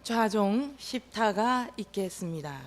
좌종 10타가 있겠습니다.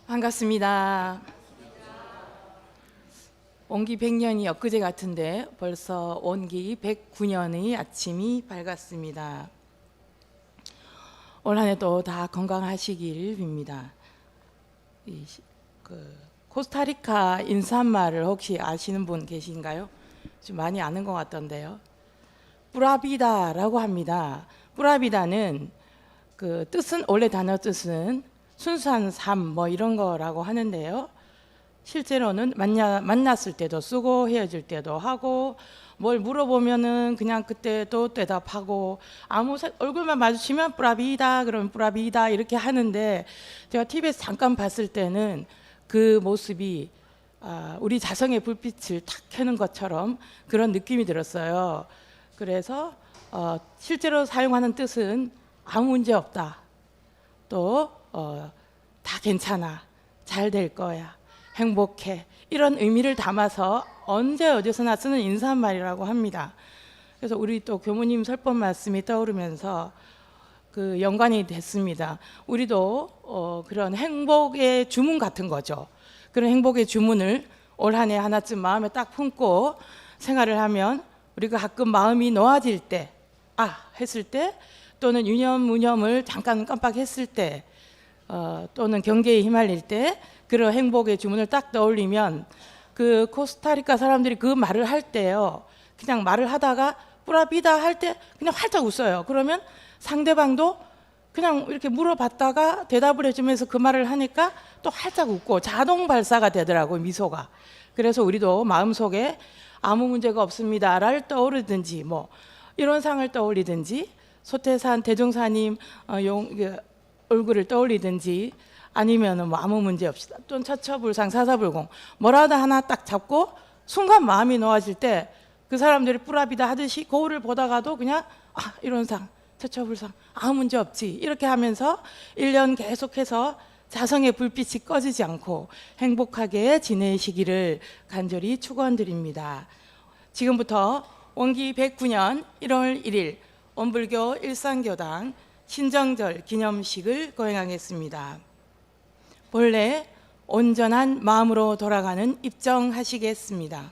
반갑습니다. 원기 100년이 엊그제 같은데 벌써 원기 109년의 아침이 밝았습니다. 올 한 해도 다 건강하시길 빕니다. 코스타리카 인사말을 혹시 아시는 분 계신가요? 좀 많이 아는 것 같던데요. 뿌라비다라고 합니다. 뿌라비다는 그 뜻은, 원래 단어 뜻은 순수한 삶 뭐 이런 거라고 하는데요. 실제로는 만났을 때도 쓰고 헤어질 때도 하고, 뭘 물어보면은 그냥 그때도 대답하고, 얼굴만 마주치면 뿌라비다 그러면 뿌라비다 이렇게 하는데, 제가 TV에서 잠깐 봤을 때는 그 모습이 우리 자성의 불빛을 탁 켜는 것처럼 그런 느낌이 들었어요. 그래서 실제로 사용하는 뜻은 아무 문제 없다, 또 다 괜찮아, 잘 될 거야, 행복해, 이런 의미를 담아서 언제 어디서나 쓰는 인사말이라고 합니다. 그래서 우리 또 교무님 설법 말씀이 떠오르면서 그 연관이 됐습니다. 우리도 그런 행복의 주문 같은 거죠. 그런 행복의 주문을 올 한 해 하나쯤 마음에 딱 품고 생활을 하면, 우리가 가끔 마음이 놓아질 때, 했을 때, 또는 유념무념을 잠깐 깜빡했을 때, 또는 경계에 휘말릴 때 그런 행복의 주문을 딱 떠올리면, 그 코스타리카 사람들이 그 말을 할 때요, 그냥 말을 하다가 뿌라비다 할 때 그냥 활짝 웃어요. 그러면 상대방도 그냥 이렇게 물어봤다가 대답을 해주면서 그 말을 하니까 또 활짝 웃고 자동 발사가 되더라고요, 미소가. 그래서 우리도 마음속에 아무 문제가 없습니다를 떠오르든지, 뭐 이런 상을 떠올리든지, 소태산 대종사님 얼굴을 떠올리든지, 아니면 뭐 아무 문제 없이, 또는 처처불상 사사불공 뭐라도 하나 딱 잡고 순간 마음이 놓아질 때, 그 사람들이 뿌라비다 하듯이 거울을 보다가도 그냥 이런 상, 처처불상 아무 문제 없지, 이렇게 하면서 1년 계속해서 자성의 불빛이 꺼지지 않고 행복하게 지내시기를 간절히 축원드립니다. 지금부터 원기 109년 1월 1일 원불교 일산교당 신정절 기념식을 거행하겠습니다. 본래 온전한 마음으로 돌아가는 입정하시겠습니다.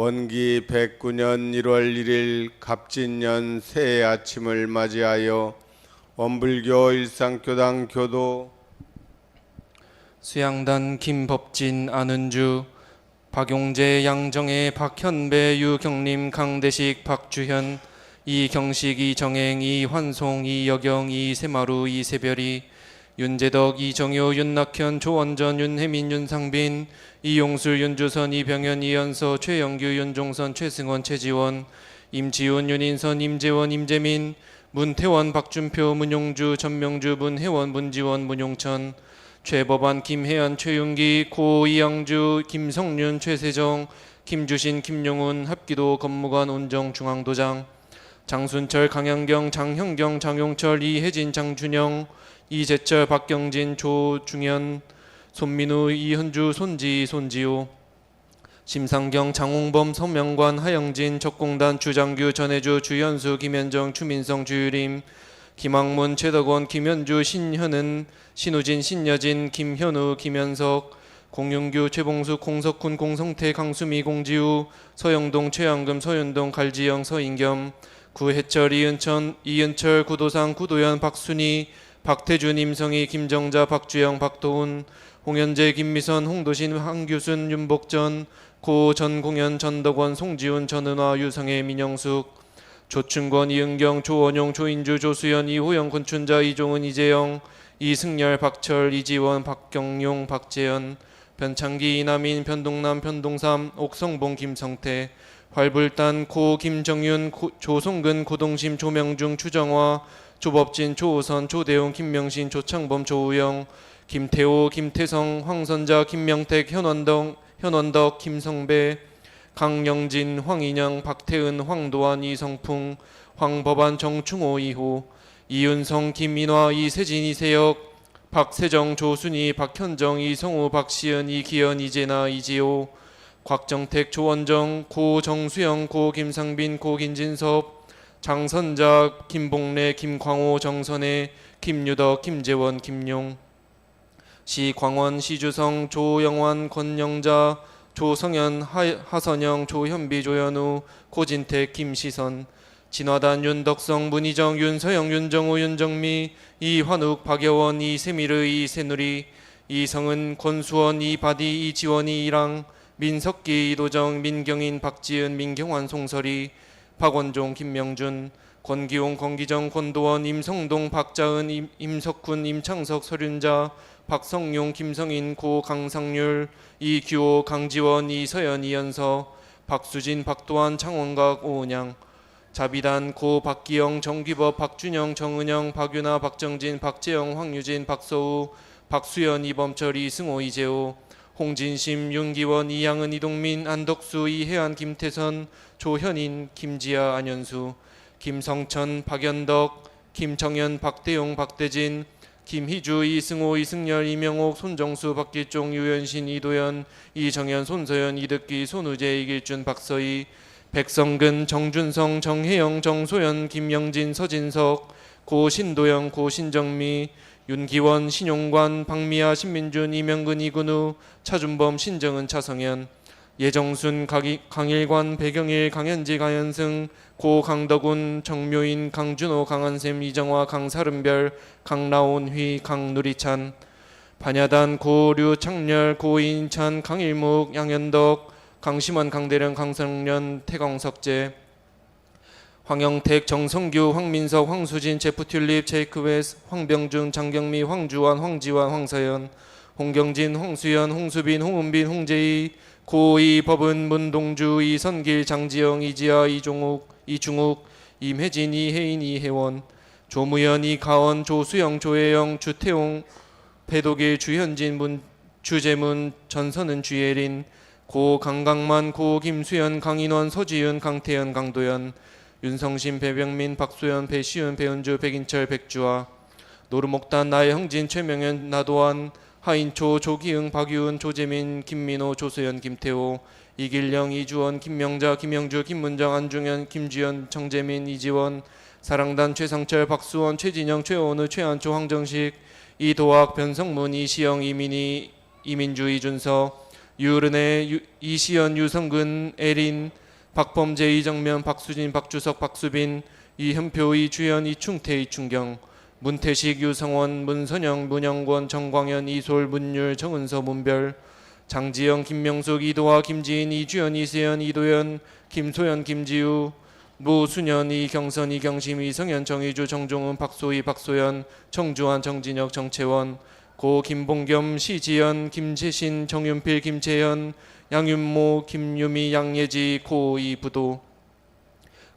원기 109년 1월 1일 갑진년 새해 아침을 맞이하여 원불교 일상교당 교도 수양단 김법진 안은주 박용재 양정혜 박현배 유경림 강대식 박주현 이경식 이정행 이환송 이여경 이세마루 이세별이 윤재덕 이정효 윤낙현 조원전 윤혜민 윤상빈 이용술 윤주선 이병현 이연서 최영규 윤종선 최승원 최지원 임지훈 윤인선 임재원 임재민 문태원 박준표 문용주 전명주 문혜원 문지원 문용천 최법안 김혜연 최윤기 고 이양주 김성윤 최세정 김주신 김용훈 합기도 법무관 온정 중앙도장 장순철 강양경 장형경 장용철 이혜진 장준영 이재철 박경진 조중현 손민우 이현주 손지 손지호 심상경 장홍범 서명관 하영진 적공단 주장규 전해주 주현수 김현정 추민성 주유림 김학문 최덕원 김현주 신현은 신우진 신여진 김현우 김현석 공윤규 최봉수 공석훈 공성태 강수미 공지우 서영동 최양금 서윤동 갈지영 서인겸 구해철 이은철 구도상 구도현 박순희 박태준 임성희 김정자 박주영 박도훈 홍현재 김미선 홍도신 황규순 윤복전 고 전공현 전덕원 송지훈 전은화 유성애 민영숙 조충권 이은경 조원용 조인주 조수연 이호영 권춘자 이종은 이재영 이승열 박철 이지원 박경용 박재현 변창기 이남인 변동남 변동삼 옥성봉 김성태 활불단 고 김정윤 조송근 고동심 조명중 추정화 조법진 조우선 조대웅 김명신 조창범 조우영 김태호 김태성 황선자 김명택 현원덕 김성배 강영진 황인영 박태은 황도환 이성풍 황법안 정충호 이호 이윤성 김민화 이세진 이세혁 박세정 조순희 박현정 이성우 박시은 이기현 이재나 이지호 곽정택 조원정 고 정수영 고 김상빈 고 김진섭 장선자 김봉래 김광호 정선혜 김유덕 김재원 김용 시광원 시주성 조영환 권영자 조성현 하선영 조현비 조현우 고진택 김시선 진화단 윤덕성 문희정 윤서영 윤정우 윤정미 이환욱 박여원 이세미르 이세누리 이성은 권수원 이바디 이지원이 이랑 민석기 이도정 민경인 박지은 민경환 송설이 박원종 김명준 권기용 권기정 권도원 임성동 박자은 임석훈 임창석 서륜자 박성용 김성인 고 강상률 이규호 강지원 이서연 이연서 박수진 박도환 창원각 오은양 자비단 고 박기영 정기법 박준영 정은영 박윤아 박정진 박재영 황유진 박서우 박수연 이범철 이승호 이재호 홍진심 윤기원 이양은 이동민 안덕수 이혜안 김태선 조현인 김지아 안현수 김성천 박연덕 김정현 박대용 박대진 김희주 이승호 이승열 이명옥 손정수 박기종 유현신 이도현 이정현 손서연 이득기 손우재 이길준 박서희 백성근 정준성 정혜영 정소연 김영진 서진석 고신도영 고신정미 윤기원 신용관 박미아 신민준 이명근 이근우 차준범 신정은 차성현 예정순 강일관 배경일 강현지 강현승 고 강덕운 정묘인 강준호 강한샘 이정화 강사른별 강라온휘 강누리찬 반야단 고류 창렬 고인찬 강일묵 양현덕 강심원 강대령 강성련 태광석재 황영택 정성규 황민석 황수진 제프튤립 제이크웨스 황병준 장경미 황주환 황지환 황서연 홍경진 홍수연 홍수빈 홍은빈 홍재희 고이 법은 문동주 이선길 장지영 이지아 이종욱 이중욱 임혜진 이혜인 이혜원 조무연 이가원 조수영 조혜영 주태용 배독일 주현진 주재문 전선은 주예린 고 강강만 고 김수연 강인원 서지윤 강태현 강도연 윤성신 배병민 박소연 배시윤 배은주 백인철 백주아 노르목단 나혜형진 최명현 나도환 하인초 조기흥 박유은 조재민 김민호 조소연 김태호 이길령 이주원 김명자 김영주 김문정 안중현 김주현 정재민 이지원 사랑단 최상철 박수원 최진영 최원우 최한초 황정식 이도학 변성문 이시영 이민희 이민주 이준서 유은혜, 이시연, 유성근, 에린, 박범재, 이정면, 박수진, 박주석, 박수빈, 이현표, 이주연, 이충태, 이충경, 문태식, 유성원, 문선영, 문영권, 정광현, 이솔, 문율, 정은서, 문별, 장지영, 김명숙, 이도화, 김지인, 이주연, 이세연, 이도현, 김소연, 김지우, 무순현, 이경선, 이경심, 이성현, 정의주, 정종훈, 박소희, 박소연, 정주환, 정진혁, 정채원, 고 김봉겸, 시지연, 김재신, 정윤필, 김채연, 양윤모, 김유미, 양예지, 고 이부도,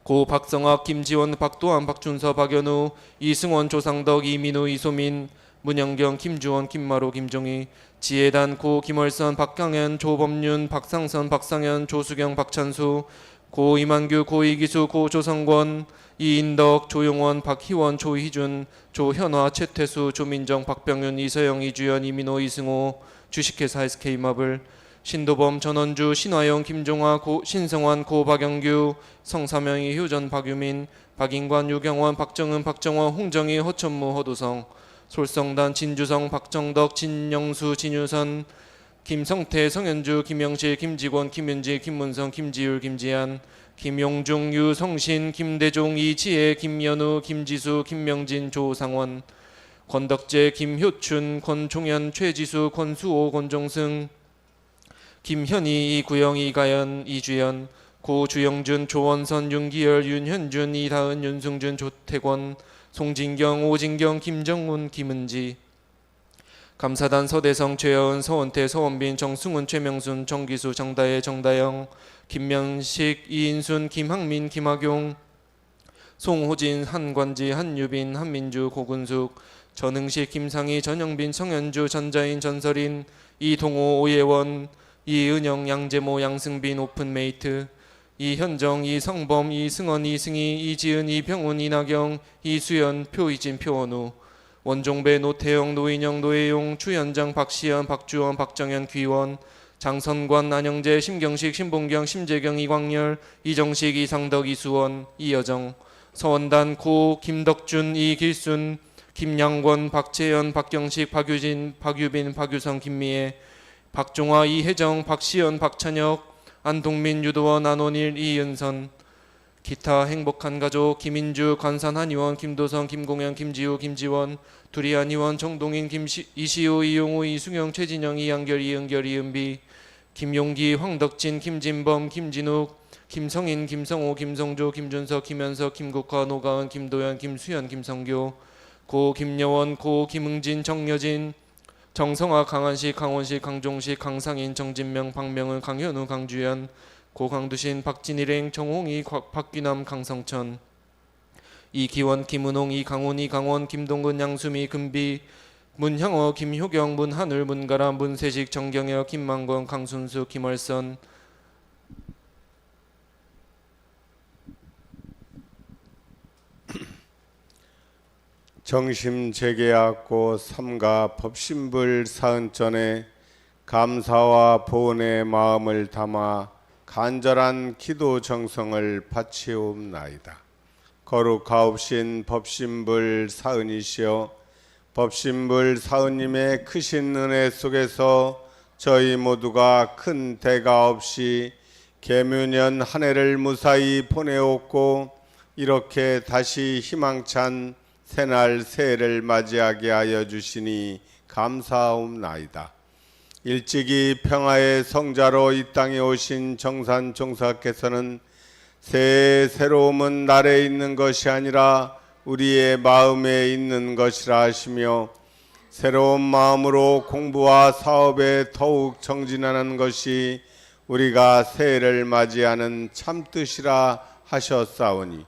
고 박성학, 김지원, 박도환, 박준서, 박연우, 이승원, 조상덕, 이민우, 이소민, 문영경, 김주원, 김마로, 김종희, 지혜단, 고 김월선, 박강현, 조범윤, 박상선, 박상현, 조수경, 박찬수, 고 이만규, 고 이기수, 고 조성권, 이인덕, 조용원, 박희원, 조희준, 조현화, 최태수, 조민정, 박병윤, 이서영, 이주연, 이민호, 이승호, 주식회사 SK마블, 신도범, 전원주, 신화영, 김종화, 신성환, 고박영규, 성사명희, 효전, 박유민, 박인관, 유경원, 박정은, 박정원, 홍정희, 허천무, 허도성, 솔성단, 진주성, 박정덕, 진영수, 진유선, 김성태, 성현주, 김영실, 김직원, 김윤지, 김문성, 김지율, 김지한, 김용중, 유성신, 김대종, 이지혜, 김연우, 김지수, 김명진, 조상원, 권덕재, 김효춘, 권종현, 최지수, 권수호, 권종승, 김현희, 이구영, 이가연, 이주연, 고주영준, 조원선, 윤기열, 윤현준, 이다은, 윤승준, 조태권, 송진경, 오진경, 김정훈, 김은지, 감사단 서대성, 최여은, 서원태, 서원빈, 정승훈, 최명순, 정기수, 정다혜, 정다영, 김면식, 이인순, 김학민, 김학용, 송호진, 한관지, 한유빈, 한민주, 고근숙, 전흥식, 김상희, 전영빈, 성현주, 전자인, 전설인, 이동호, 오예원, 이은영, 양재모, 양승빈, 오픈메이트, 이현정, 이성범, 이승원, 이승희, 이지은, 이병훈, 이나경, 이수연, 표이진, 표원우, 원종배, 노태영, 노인영, 노혜용, 추현장, 박시연, 박주원, 박정현, 귀원, 장선관, 안영재, 심경식, 신봉경, 심재경, 이광열, 이정식, 이상덕, 이수원, 이여정, 서원단, 고, 김덕준, 이길순, 김양권, 박재현, 박경식, 박유진, 박유빈, 박유성, 김미애, 박종화, 이혜정, 박시연, 박찬혁, 안동민, 유도원, 안원일, 이은선, 기타 행복한 가족, 김인주, 관산 한의원, 김도성, 김공현, 김지우, 김지원, 두리안 의원, 정동인, 이시우, 이용우, 이승영, 최진영, 이한결, 이은결, 이은비, 김용기, 황덕진, 김진범, 김진욱, 김성인, 김성호, 김성조, 김준석, 김현석, 김국화, 노가은, 김도현, 김수현, 김성교, 고 김여원, 고 김응진, 정여진, 정성아, 강한식, 강원식, 강종식, 강상인, 정진명, 박명은, 강현우, 강주연, 고 강두신, 박진일행, 정홍희, 박귀남, 강성천, 이기원, 김은홍, 이강훈, 이강원, 김동근, 양수미, 금비, 문형어, 김효경, 문하늘, 문가람, 문세식, 정경혁, 김만권, 강순수, 김월선, 정심 재계약고 삼가 법신불 사은전에 감사와 보은의 마음을 담아 간절한 기도 정성을 바치옵나이다. 거룩하옵신 법신불 사은이시여, 법신불 사은님의 크신 은혜 속에서 저희 모두가 큰 대가 없이 계묘년 한 해를 무사히 보내었고, 이렇게 다시 희망찬 새날 새해를 맞이하게 하여 주시니 감사옵나이다. 일찍이 평화의 성자로 이 땅에 오신 정산 종사께서는 새해의 새로움은 날에 있는 것이 아니라 우리의 마음에 있는 것이라 하시며, 새로운 마음으로 공부와 사업에 더욱 정진하는 것이 우리가 새해를 맞이하는 참뜻이라 하셨사오니,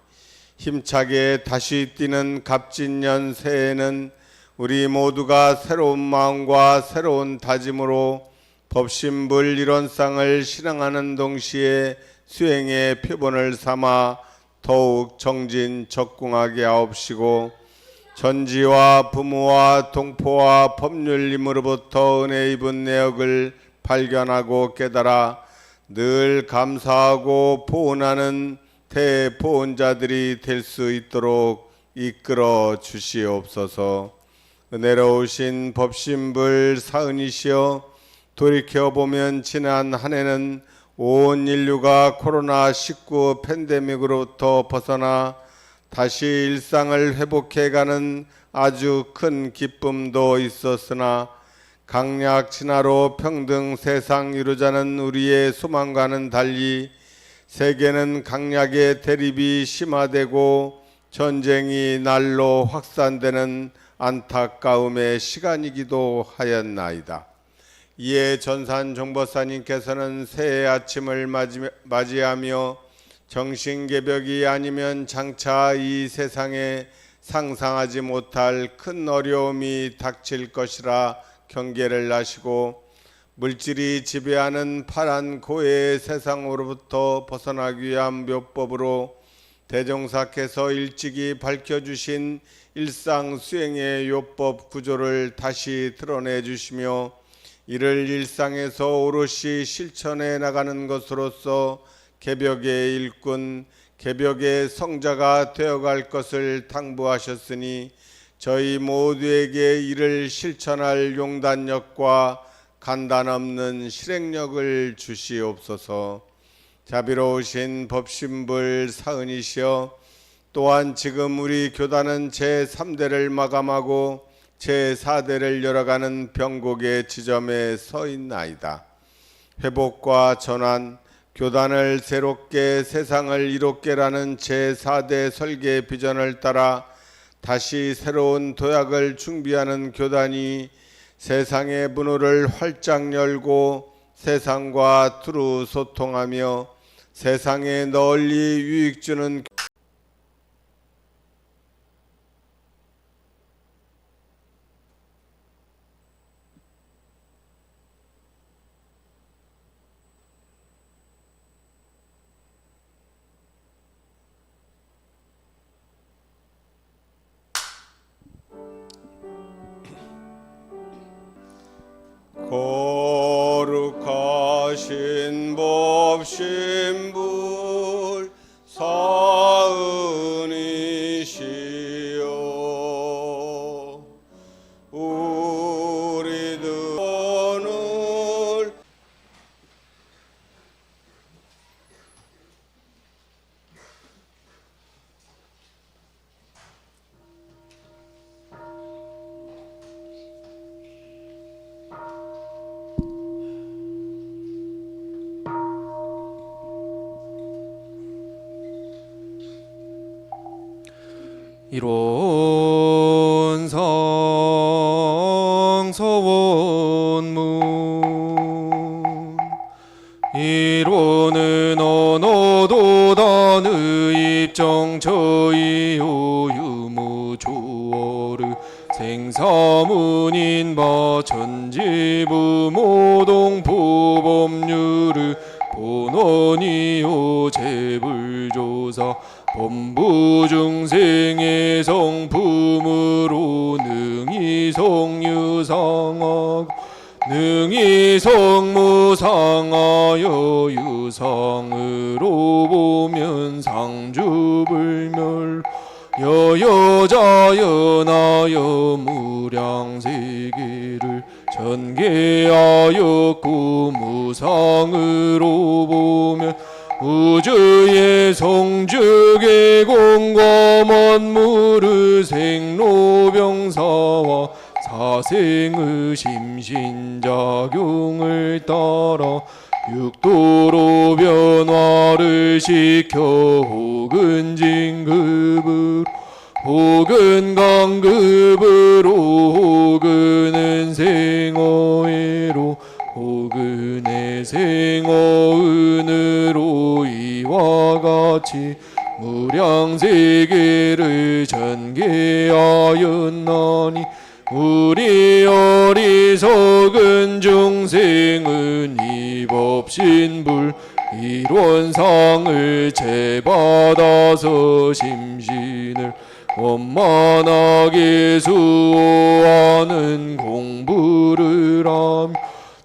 힘차게 다시 뛰는 갑진년 새해에는 우리 모두가 새로운 마음과 새로운 다짐으로 법신불 일원상을 실행하는 동시에 수행의 표본을 삼아 더욱 정진 적궁하게 하옵시고, 전지와 부모와 동포와 법률님으로부터 은혜 입은 내역을 발견하고 깨달아 늘 감사하고 보은하는 대보은자들이 될 수 있도록 이끌어 주시옵소서. 은혜로우신 법신불 사은이시여, 돌이켜보면 지난 한 해는 온 인류가 코로나19 팬데믹으로부터 벗어나 다시 일상을 회복해가는 아주 큰 기쁨도 있었으나 강약 진화로 평등 세상 이루자는 우리의 소망과는 달리 세계는 강약의 대립이 심화되고 전쟁이 날로 확산되는 안타까움의 시간이기도 하였나이다. 이에 전산 종법사님께서는 새해 아침을 맞이하며 정신개벽이 아니면 장차 이 세상에 상상하지 못할 큰 어려움이 닥칠 것이라 경계를 하시고 물질이 지배하는 파란 고해의 세상으로부터 벗어나기 위한 묘법으로 대종사께서 일찍이 밝혀주신 일상 수행의 요법 구조를 다시 드러내 주시며 이를 일상에서 오롯이 실천해 나가는 것으로서 개벽의 일꾼, 개벽의 성자가 되어갈 것을 당부하셨으니 저희 모두에게 이를 실천할 용단력과 간단 없는 실행력을 주시옵소서. 자비로우신 법신불 사은이시여, 또한 지금 우리 교단은 제3대를 마감하고 제4대를 열어가는 병곡의 지점에 서 있나이다. 회복과 전환, 교단을 새롭게 세상을 이롭게라는 제4대 설계 비전을 따라 다시 새로운 도약을 준비하는 교단이 세상의 문호를 활짝 열고 세상과 두루 소통하며 세상에 널리 유익 주는 거룩하신 법신불 사은이시여, 우리들 오늘 이론상 서원문 이론은 언어도 단의 입정 저이요 유무 조어르 생사문인 바 천지부 모동포 법률을 본원이요 재불조사 범부 중생의 성품으로 능히 성유상하고 능히 성무상하여 유상으로 보면 상주불멸 여여자연하여 무량세계를 전개하였고 무상으로 보면 우주의 성주계 공과 만물의 생로병사와 사생의 심신작용을 따라 육도로 변화를 시켜 혹은 진급으로 혹은 강급으로 혹은 생어애로 혹은 내생어은으로 이와 같이 무량세계를 전개하였나니 우리 어리석은 중생은 이 법신불 이론상을 재받아서 심신을 원만하게 수호하는 공부를 하며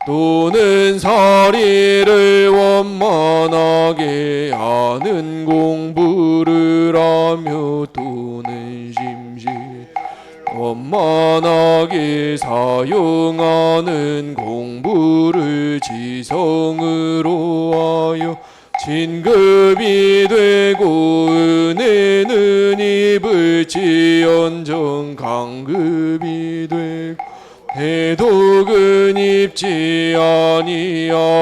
또는 사리를 원만하게 하는 공부를 하며 또는 심신 원만하게 사용하는 공부를 지성으로 하여 진급이 되고 은혜는 입을지언정 강급이 되고 대독은 입지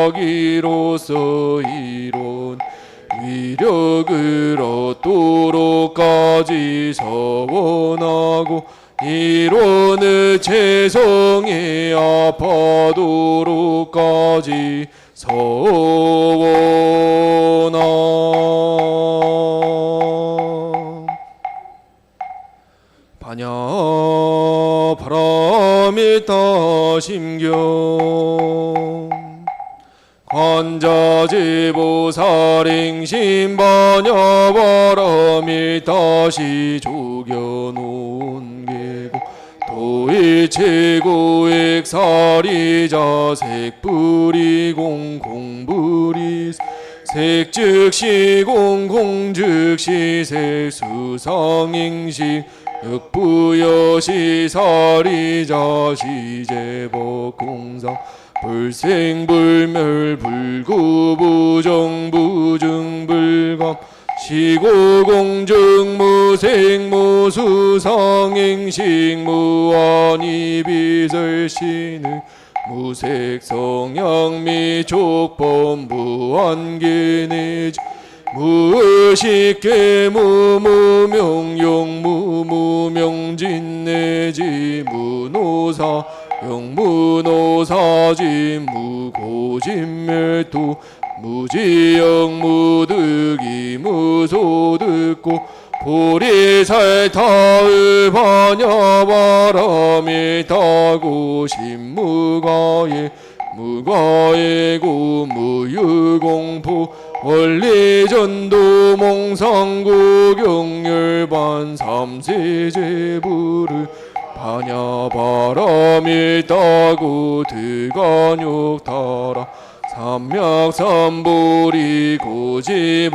아니하기로서 이론 위력을 얻도록까지 서원하고 이론의 죄성에 아파도록까지 서원함. 반야 바람일다 심경 관자지보살행심 반야 바람일다시 조겨놓은 계고 도일체고액사리자 색불이공 공불이 색즉시 공공즉시 색수상행시 흑부여시 사리자 시제법공상 불생불멸 불구부정부증불감 시고공증무생무수상행식 무한이비설신의 무색성향미족범 무한계내지 무의식계 무무명용 무무명진내지 무노사 영무노사지 무고진멸도 무지영 무득이 무소득고 보리살타의 반야바람이 타고 신무가에 무가에고 무유공포 원리전도 몽상구 경열반 삼세제부를 반야바람이 따고 드간욕타라 삼맥삼보리 고지반야바람이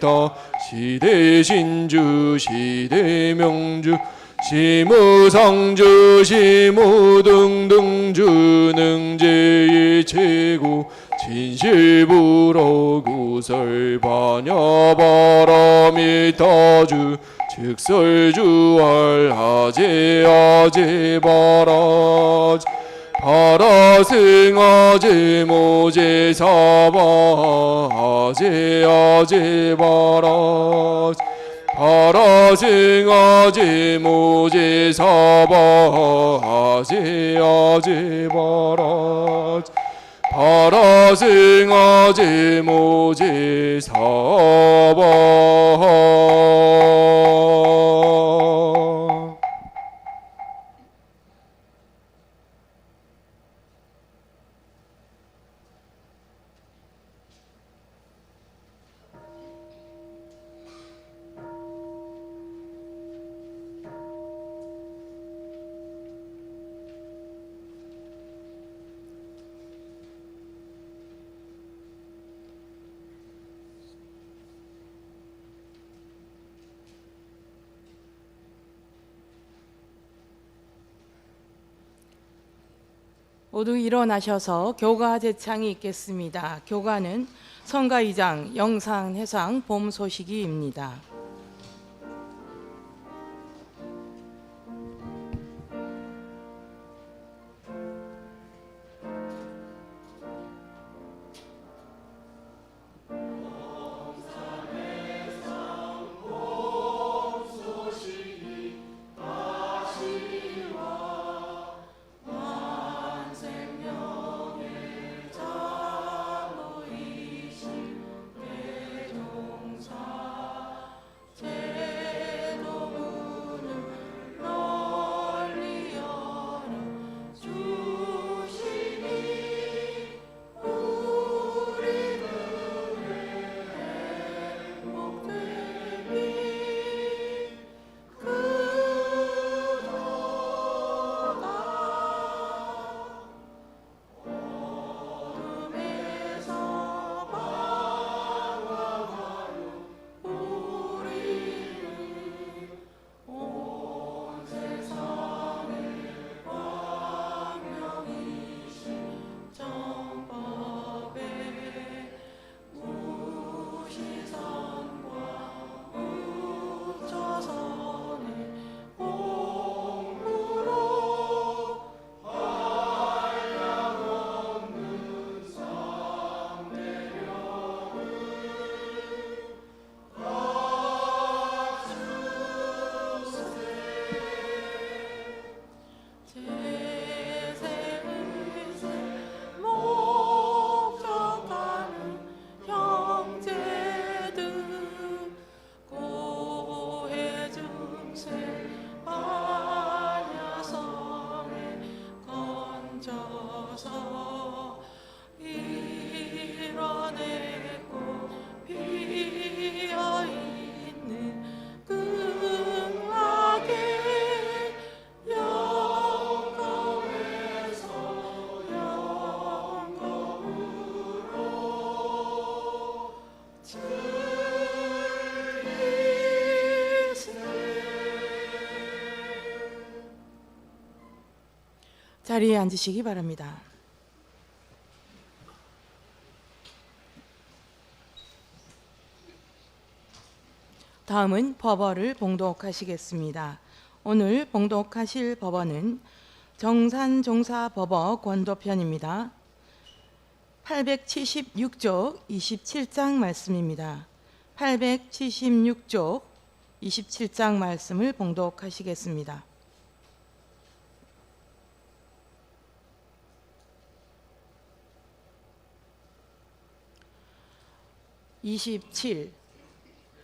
따 시대신주 시대명주 시무상주 시무등등주 능제일체고 진실불어 구설반야바람이 따주 즉설주알 아제아제바라지 바라승아제 모제사바 아제아제바라지 바라승아제 모제사바 아제아제바라지 바라승아제 모제사바. 모두 일어나셔서 교가 제창이 있겠습니다. 교가는 성가이장 영상해상 봄 소식이입니다. 자리에 앉으시기 바랍니다. 다음은 법어를 봉독하시겠습니다. 오늘 봉독하실 법어는 정산종사법어 권도편입니다. 876쪽 27장 말씀입니다. 876쪽 27장 말씀을 봉독하시겠습니다. (27)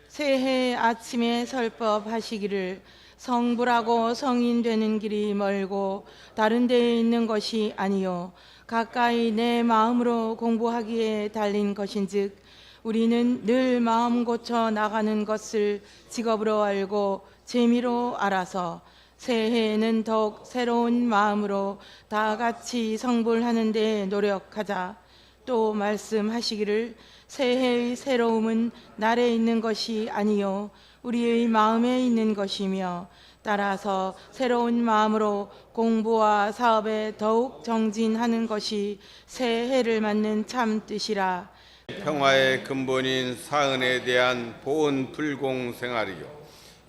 새해 아침에 설법하시기를 성불하고 성인 되는 길이 멀고 다른 데에 있는 것이 아니요 가까이 내 마음으로 공부하기에 달린 것인즉 우리는 늘 마음 고쳐 나가는 것을 직업으로 알고 재미로 알아서 새해에는 더욱 새로운 마음으로 다 같이 성불하는 데 노력하자. 또 말씀하시기를 새해의 새로움은 날에 있는 것이 아니요 우리의 마음에 있는 것이며 따라서 새로운 마음으로 공부와 사업에 더욱 정진하는 것이 새해를 맞는 참 뜻이라. 평화의 근본인 사은에 대한 보온 불공 생활이요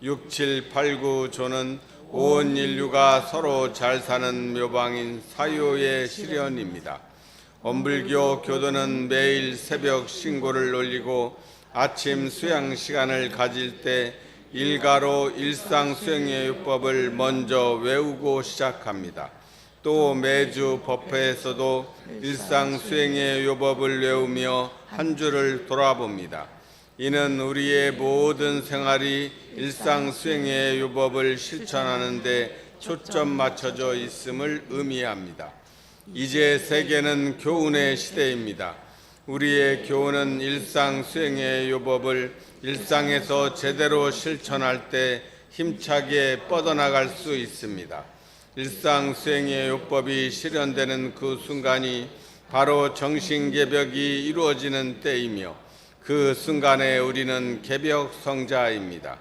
6, 7, 8, 9조는 온 인류가 서로 잘 사는 묘방인 사요의 실현입니다. 엄불교 교도는 매일 새벽 신고를 올리고 아침 수양 시간을 가질 때 일가로 일상 수행의 율법을 먼저 외우고 시작합니다. 또 매주 법회에서도 일상 수행의 율법을 외우며 한 주를 돌아봅니다. 이는 우리의 모든 생활이 일상 수행의 율법을 실천하는 데 초점 맞춰져 있음을 의미합니다. 이제 세계는 교훈의 시대입니다. 우리의 교훈은 일상 수행의 율법을 일상에서 제대로 실천할 때 힘차게 뻗어나갈 수 있습니다. 일상 수행의 율법이 실현되는 그 순간이 바로 정신개벽이 이루어지는 때이며 그 순간에 우리는 개벽 성자입니다.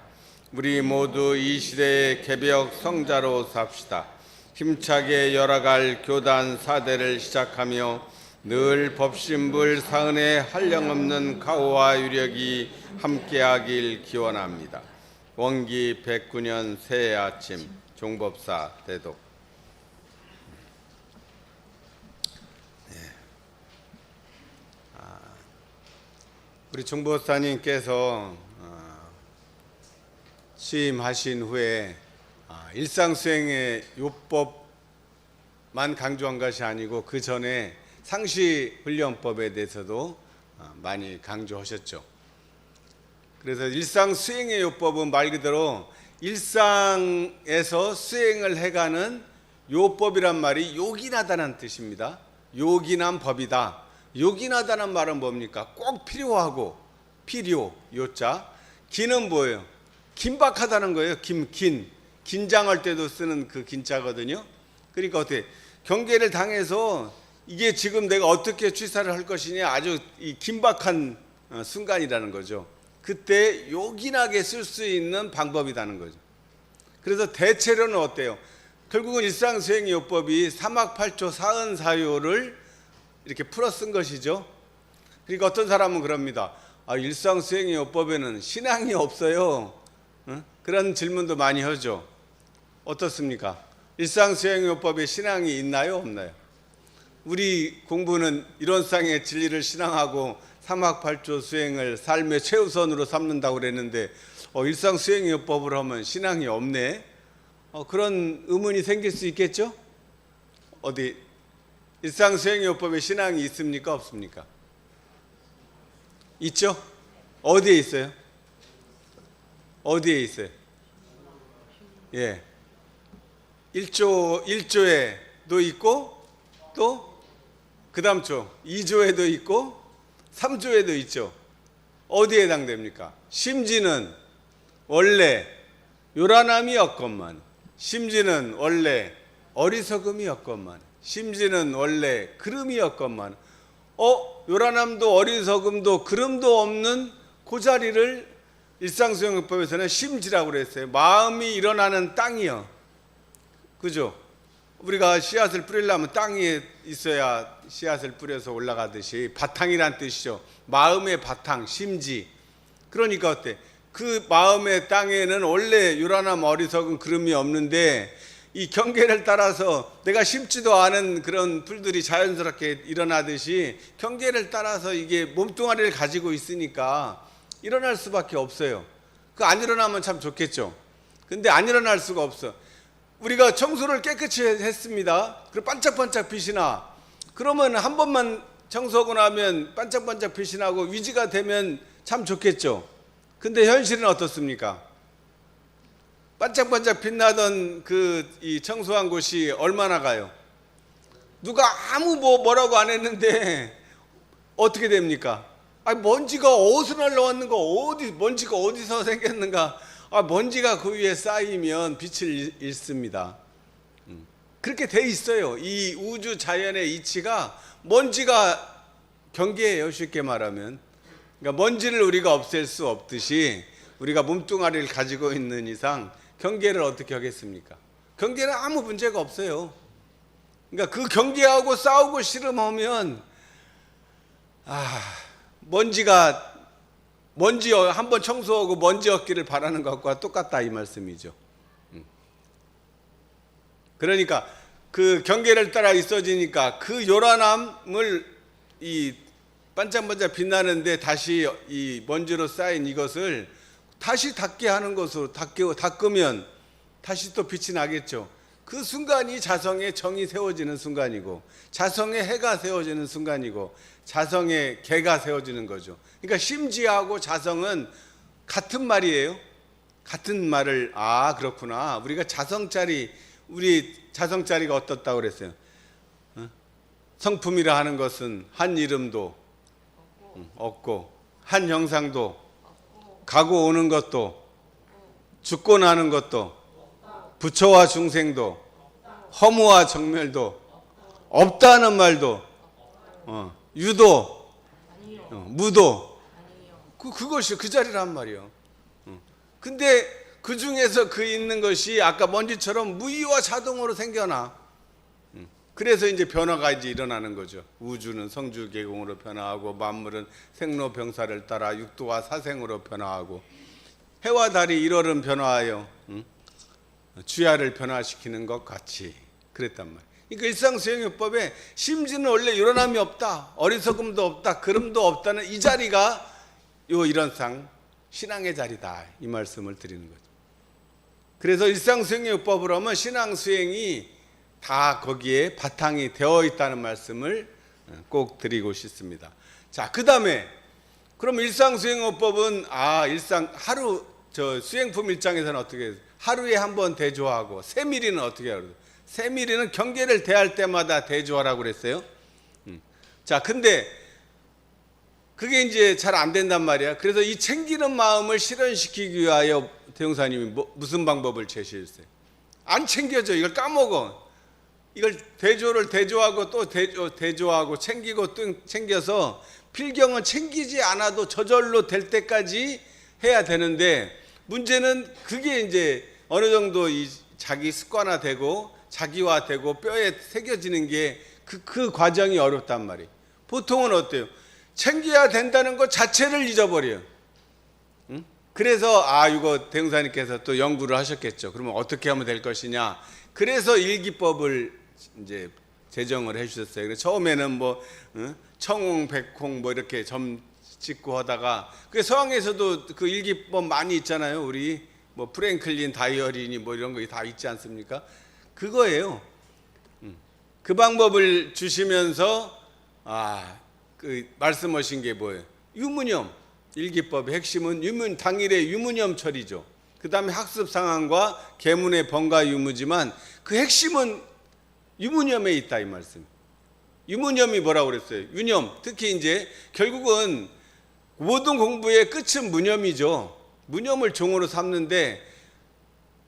우리 모두 이 시대의 개벽 성자로 삽시다. 힘차게 열어갈 교단 사대를 시작하며 늘 법신불 사은의 한량없는 가호와 유력이 함께하길 기원합니다. 원기 109년 새해 아침 종법사 대독. 우리 종법사님께서 취임하신 후에 일상수행의 요법만 강조한 것이 아니고 그 전에 상시훈련법에 대해서도 많이 강조하셨죠. 그래서 일상수행의 요법은 말 그대로 일상에서 수행을 해가는 요법이란 말이 요긴하다는 뜻입니다. 요긴한 법이다. 요긴하다는 말은 뭡니까? 꼭 필요하고 필요 요자 긴은 뭐예요? 긴박하다는 거예요. 긴장할 때도 쓰는 그 긴자거든요. 그러니까 어떻게 경계를 당해서 이게 지금 내가 어떻게 취사를 할 것이냐 아주 이 긴박한 순간이라는 거죠. 그때 요긴하게 쓸 수 있는 방법이라는 거죠. 그래서 대체로는 어때요? 결국은 일상수행의 요법이 사막팔조 사은사요를 이렇게 풀어 쓴 것이죠. 그러니까 어떤 사람은 그럽니다. 일상수행의 요법에는 신앙이 없어요. 그런 질문도 많이 하죠. 어떻습니까? 일상수행의 요법에 신앙이 있나요? 없나요? 우리 공부는 이론상의 진리를 신앙하고 사막팔조 수행을 삶의 최우선으로 삼는다고 그랬는데 일상수행의 요법을 하면 신앙이 없네. 그런 의문이 생길 수 있겠죠? 어디 일상수행의 요법에 신앙이 있습니까? 없습니까? 있죠? 어디에 있어요? 어디에 있어요? 예. 1조에도 있고 또 그 다음 조 2조에도 있고 3조에도 있죠. 어디에 해당됩니까? 심지는 원래 요란함이었건만, 심지는 원래 어리석음이었건만, 심지는 원래 그름이었건만, 요란함도 어리석음도 그름도 없는 그 자리를 일상수행법에서는 심지라고 그랬어요. 마음이 일어나는 땅이요. 그죠? 우리가 씨앗을 뿌리려면 땅에 있어야 씨앗을 뿌려서 올라가듯이 바탕이란 뜻이죠. 마음의 바탕, 심지. 그러니까 어때? 그 마음의 땅에는 원래 요란함 어리석은 그름이 없는데 이 경계를 따라서 내가 심지도 않은 그런 풀들이 자연스럽게 일어나듯이 경계를 따라서 이게 몸뚱아리를 가지고 있으니까 일어날 수밖에 없어요. 그 안 일어나면 참 좋겠죠. 근데 안 일어날 수가 없어. 우리가 청소를 깨끗이 했습니다. 그리고 반짝반짝 빛이 나. 그러면 한 번만 청소하고 나면 반짝반짝 빛이 나고 위지가 되면 참 좋겠죠. 근데 현실은 어떻습니까? 반짝반짝 빛나던 이 청소한 곳이 얼마나 가요? 누가 아무 뭐라고 안 했는데 어떻게 됩니까? 먼지가 어디서 날라왔는가? 먼지가 어디서 생겼는가? 먼지가 그 위에 쌓이면 빛을 잃습니다. 그렇게 돼 있어요. 이 우주 자연의 이치가 먼지가 경계예요. 쉽게 말하면. 그러니까 먼지를 우리가 없앨 수 없듯이 우리가 몸뚱아리를 가지고 있는 이상 경계를 어떻게 하겠습니까? 경계는 아무 문제가 없어요. 그러니까 그 경계하고 싸우고 씨름하면 먼지 한번 청소하고 먼지 없기를 바라는 것과 똑같다 이 말씀이죠. 그러니까 그 경계를 따라 있어지니까 그 요란함을 이 반짝반짝 빛나는데 다시 이 먼지로 쌓인 이것을 다시 닦게 하는 것으로 닦으면 다시 또 빛이 나겠죠. 그 순간이 자성의 정이 세워지는 순간이고 자성의 해가 세워지는 순간이고 자성의 개가 세워지는 거죠. 그러니까 심지하고 자성은 같은 말이에요. 같은 말을 그렇구나. 우리 자성짜리가 어떻다고 그랬어요? 성품이라 하는 것은 한 이름도 없고 한 형상도 가고 오는 것도 죽고 나는 것도 부처와 중생도 허무와 정멸도 없다는 말도 유도 무도 그것이 그 자리란 말이요. 근데 그 중에서 그 있는 것이 아까 먼지처럼 무의와 자동으로 생겨나. 그래서 이제 변화가 이제 일어나는 거죠. 우주는 성주계공으로 변화하고 만물은 생로병사를 따라 육도와 사생으로 변화하고 해와 달이 1월은 변화하여 주야를 변화시키는 것 같이 그랬단 말이에요. 그러니까 일상수행요법에 심지는 원래 요란함이 없다, 어리석음도 없다, 그름도 없다는 이 자리가 요 일원상 신앙의 자리다 이 말씀을 드리는 거죠. 그래서 일상수행요법으로 하면 신앙수행이 다 거기에 바탕이 되어 있다는 말씀을 꼭 드리고 싶습니다. 자, 그 다음에 그럼 일상수행요법은 수행품 일장에서는 어떻게 해요? 하루에 한 번 대조하고 세밀히는 어떻게 하죠? 세밀히는 경계를 대할 때마다 대조하라고 그랬어요. 자, 근데 그게 이제 잘 안 된단 말이야. 그래서 이 챙기는 마음을 실현시키기 위하여 대용사님이 무슨 방법을 제시했어요? 안 챙겨져. 이걸 까먹어. 이걸 대조하고 또 대조하고 챙기고 또 챙겨서 필경은 챙기지 않아도 저절로 될 때까지 해야 되는데 문제는 그게 이제 어느 정도 자기 습관화되고 자기화되고 뼈에 새겨지는 게 그 과정이 어렵단 말이에요. 보통은 어때요? 챙겨야 된다는 것 자체를 잊어버려요. 그래서 이거 대흥사님께서 또 연구를 하셨겠죠. 그러면 어떻게 하면 될 것이냐. 그래서 일기법을 이제 제정을 해주셨어요. 그래서 처음에는 청홍, 백홍 이렇게 점 찍고 하다가 그 서양에서도 그 일기법 많이 있잖아요. 우리 프랭클린 다이어리니 이런 거 다 있지 않습니까? 그거예요. 그 방법을 주시면서 그 말씀하신 게 뭐예요? 유무념. 일기법의 핵심은 당일의 유무념 처리죠. 그 다음에 학습 상황과 계문의 번가 유무지만 그 핵심은 유무념에 있다 이 말씀. 유무념이 뭐라고 그랬어요? 유념. 특히 이제 결국은 모든 공부의 끝은 무념이죠. 무념을 종으로 삼는데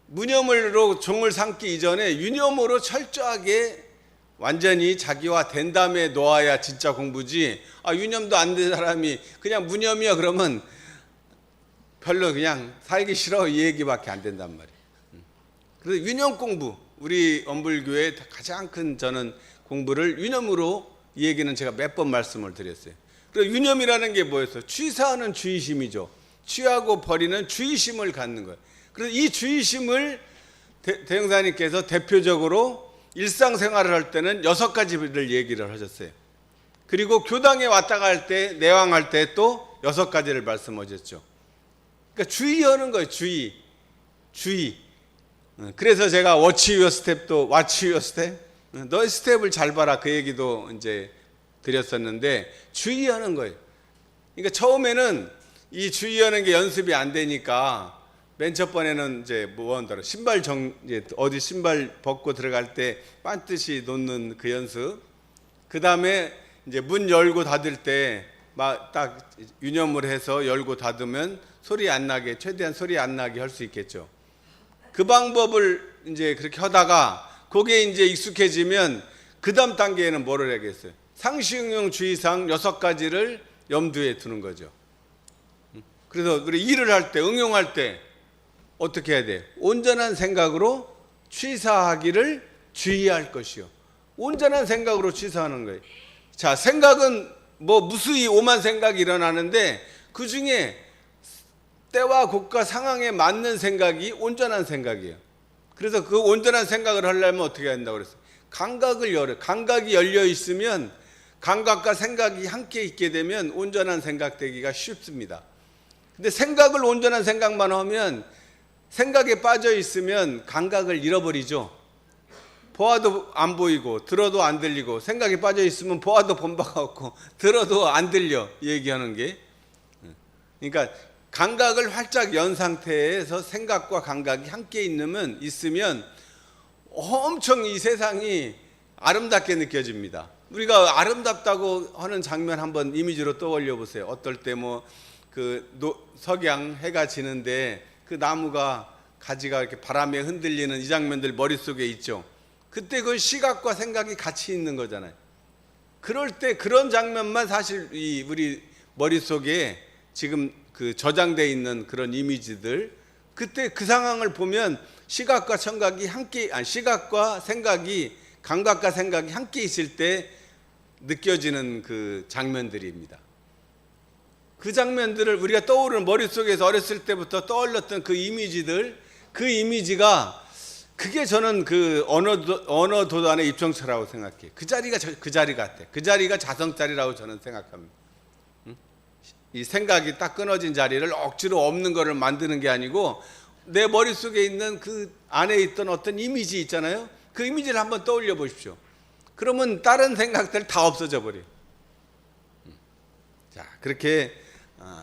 무념으로 종을 삼기 이전에 유념으로 철저하게 완전히 자기화 된 다음에 놓아야 진짜 공부지. 유념도 안 된 사람이 그냥 무념이야 그러면 별로 그냥 살기 싫어 이 얘기밖에 안 된단 말이에요. 그래서 유념 공부 우리 엄불교의 가장 큰 저는 공부를 유념으로 이 얘기는 제가 몇 번 말씀을 드렸어요. 그리고 유념이라는 게 뭐였어요? 취사하는 주의심이죠. 취하고 버리는 주의심을 갖는 거예요. 그래서 이 주의심을 대형사님께서 대표적으로 일상생활을 할 때는 6가지를 얘기를 하셨어요. 그리고 교당에 왔다 갈 때, 내왕할 때 또 6가지를 말씀하셨죠. 그러니까 주의하는 거예요. 주의. 그래서 제가 watch your step도 watch your step. 너의 스텝을 잘 봐라. 그 얘기도 이제 드렸었는데 주의하는 거예요. 그러니까 처음에는 이 주의하는 게 연습이 안 되니까 맨 첫 번에는 이제 뭐 한다로 이제 어디 신발 벗고 들어갈 때 반드시 놓는 그 연습. 그 다음에 이제 문 열고 닫을 때 막 딱 유념을 해서 열고 닫으면 소리 안 나게, 최대한 소리 안 나게 할 수 있겠죠. 그 방법을 이제 그렇게 하다가 그게 이제 익숙해지면 그 다음 단계에는 뭐를 하겠어요? 상시응용 주의사항 6가지를 염두에 두는 거죠. 그래서 우리 일을 할 때, 응용할 때 어떻게 해야 돼? 온전한 생각으로 취사하기를 주의할 것이요. 온전한 생각으로 취사하는 거예요. 자, 생각은 뭐 무수히 오만 생각이 일어나는데 그 중에 때와 곳과 상황에 맞는 생각이 온전한 생각이에요. 그래서 그 온전한 생각을 하려면 어떻게 해야 된다고 그랬어요? 감각을 열어. 감각이 열려 있으면 감각과 생각이 함께 있게 되면 온전한 생각 되기가 쉽습니다. 근데 생각을 온전한 생각만 하면 생각에 빠져 있으면 감각을 잃어버리죠. 보아도 안 보이고 들어도 안 들리고 생각에 빠져 있으면 보아도 본 바가 없고 들어도 안 들려 얘기하는 게. 그러니까 감각을 활짝 연 상태에서 생각과 감각이 함께 있으면 엄청 이 세상이 아름답게 느껴집니다. 우리가 아름답다고 하는 장면 한번 이미지로 떠올려 보세요. 어떨 때 뭐 그 석양 해가 지는데 그 나무가 가지가 이렇게 바람에 흔들리는 이 장면들 머릿속에 있죠. 그때 그 시각과 생각이 같이 있는 거잖아요. 그럴 때 그런 장면만 사실 우리 머릿속에 지금 그 저장되어 있는 그런 이미지들, 그때 그 상황을 보면 시각과 생각이, 감각과 생각이 함께 있을 때 느껴지는 그 장면들입니다. 그 장면들을 우리가 떠오르는 머릿속에서 어렸을 때부터 떠올렸던 그 이미지들, 그 이미지가 그게 저는 그 언어 도단의 입정처라고 생각해요. 그 자리가 그 자리 같아. 그 자리가 자성자리라고 저는 생각합니다. 이 생각이 딱 끊어진 자리를 억지로 없는 거를 만드는 게 아니고 내 머릿속에 있는 그 안에 있던 어떤 이미지 있잖아요. 그 이미지를 한번 떠올려 보십시오. 그러면 다른 생각들 다 없어져 버려요. 자, 그렇게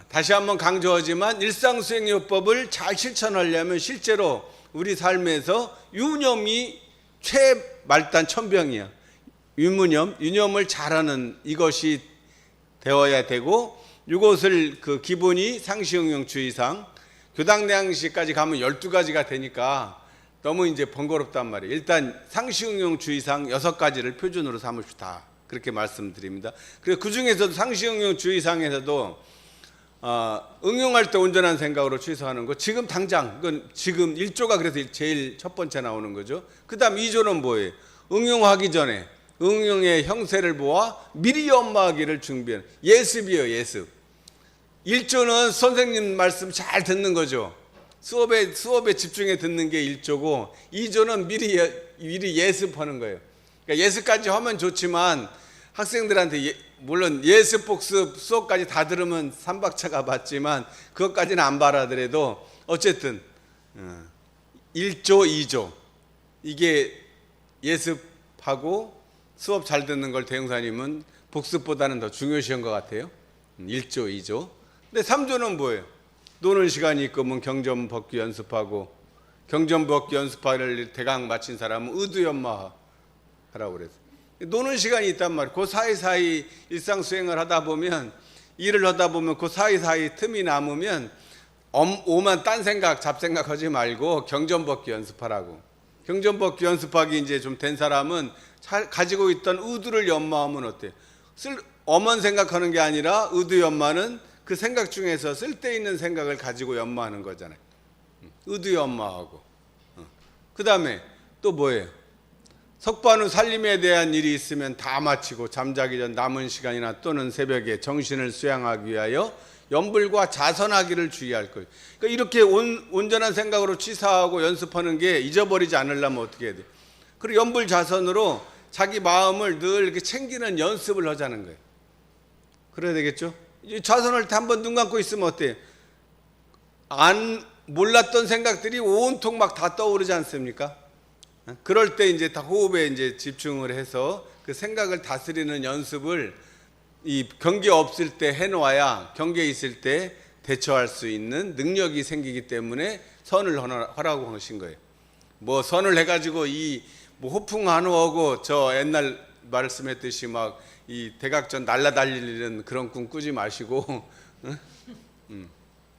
다시 한번 강조하지만 일상수행요법을 잘 실천하려면 실제로 우리 삶에서 유념이 최말단 천병이야. 유념을 잘하는 이것이 되어야 되고, 이것을 그 기본이 상시응용 주의상, 교당내항시까지 가면 12가지가 되니까 너무 이제 번거롭단 말이에요. 일단 상시응용 주의상 6가지를 표준으로 삼읍시다. 그렇게 말씀드립니다. 그리고 그 중에서도 상시응용 주의상에서도 응용할 때 온전한 생각으로 취소하는 거, 지금 당장, 그건 지금 1조가 그래서 제일 첫 번째 나오는 거죠. 그 다음 2조는 뭐예요? 응용하기 전에 응용의 형세를 보아 미리 연마하기를 준비하는 예습이에요. 예습. 1조는 선생님 말씀 잘 듣는 거죠. 수업에 집중해 듣는 게 1조고, 2조는 미리 예습하는 거예요. 그러니까 예습까지 하면 좋지만 학생들한테 물론 예습 복습 수업까지 다 들으면 3박자가 맞지만 그것까지는 안 바라더라도 어쨌든 1조, 2조 이게 예습하고 수업 잘 듣는 걸 대형사님은 복습보다는 더 중요시한 것 같아요. 1조, 2조. 근데 3조는 뭐예요? 노는 시간이 있으면 경전 법규 연습하고, 경전 법규 연습을 대강 마친 사람은 의두연마 하라고 그랬어요. 노는 시간이 있단 말이에요. 그 사이사이 일상수행을 하다 보면, 일을 하다 보면 그 사이사이 틈이 남으면 오만 딴 생각, 잡생각 하지 말고 경전법규 연습하라고. 경전법규 연습하기 이제 좀 된 사람은 가지고 있던 의두를 연마하면 어때요? 엄한 생각하는 게 아니라 의두 연마는 그 생각 중에서 쓸데있는 생각을 가지고 연마하는 거잖아요. 의두 연마하고. 그 다음에 또 뭐예요? 석반 후 살림에 대한 일이 있으면 다 마치고 잠자기 전 남은 시간이나 또는 새벽에 정신을 수양하기 위하여 염불과 자선하기를 주의할 거예요. 그러니까 이렇게 온전한 생각으로 취사하고 연습하는 게 잊어버리지 않으려면 어떻게 해야 돼요? 그리고 염불 자선으로 자기 마음을 늘 이렇게 챙기는 연습을 하자는 거예요. 그래야 되겠죠? 이 자선할 때 한번 눈 감고 있으면 어때요? 몰랐던 생각들이 온통 막 다 떠오르지 않습니까? 그럴 때 이제 다 호흡에 이제 집중을 해서 그 생각을 다스리는 연습을 이 경계 없을 때 해놓아야 경계 있을 때 대처할 수 있는 능력이 생기기 때문에 선을 하라고 하신 거예요. 뭐 선을 해가지고 이 뭐 호풍 한호하고 저 옛날 말씀했듯이 막 이 대각전 날라다니는 그런 꿈 꾸지 마시고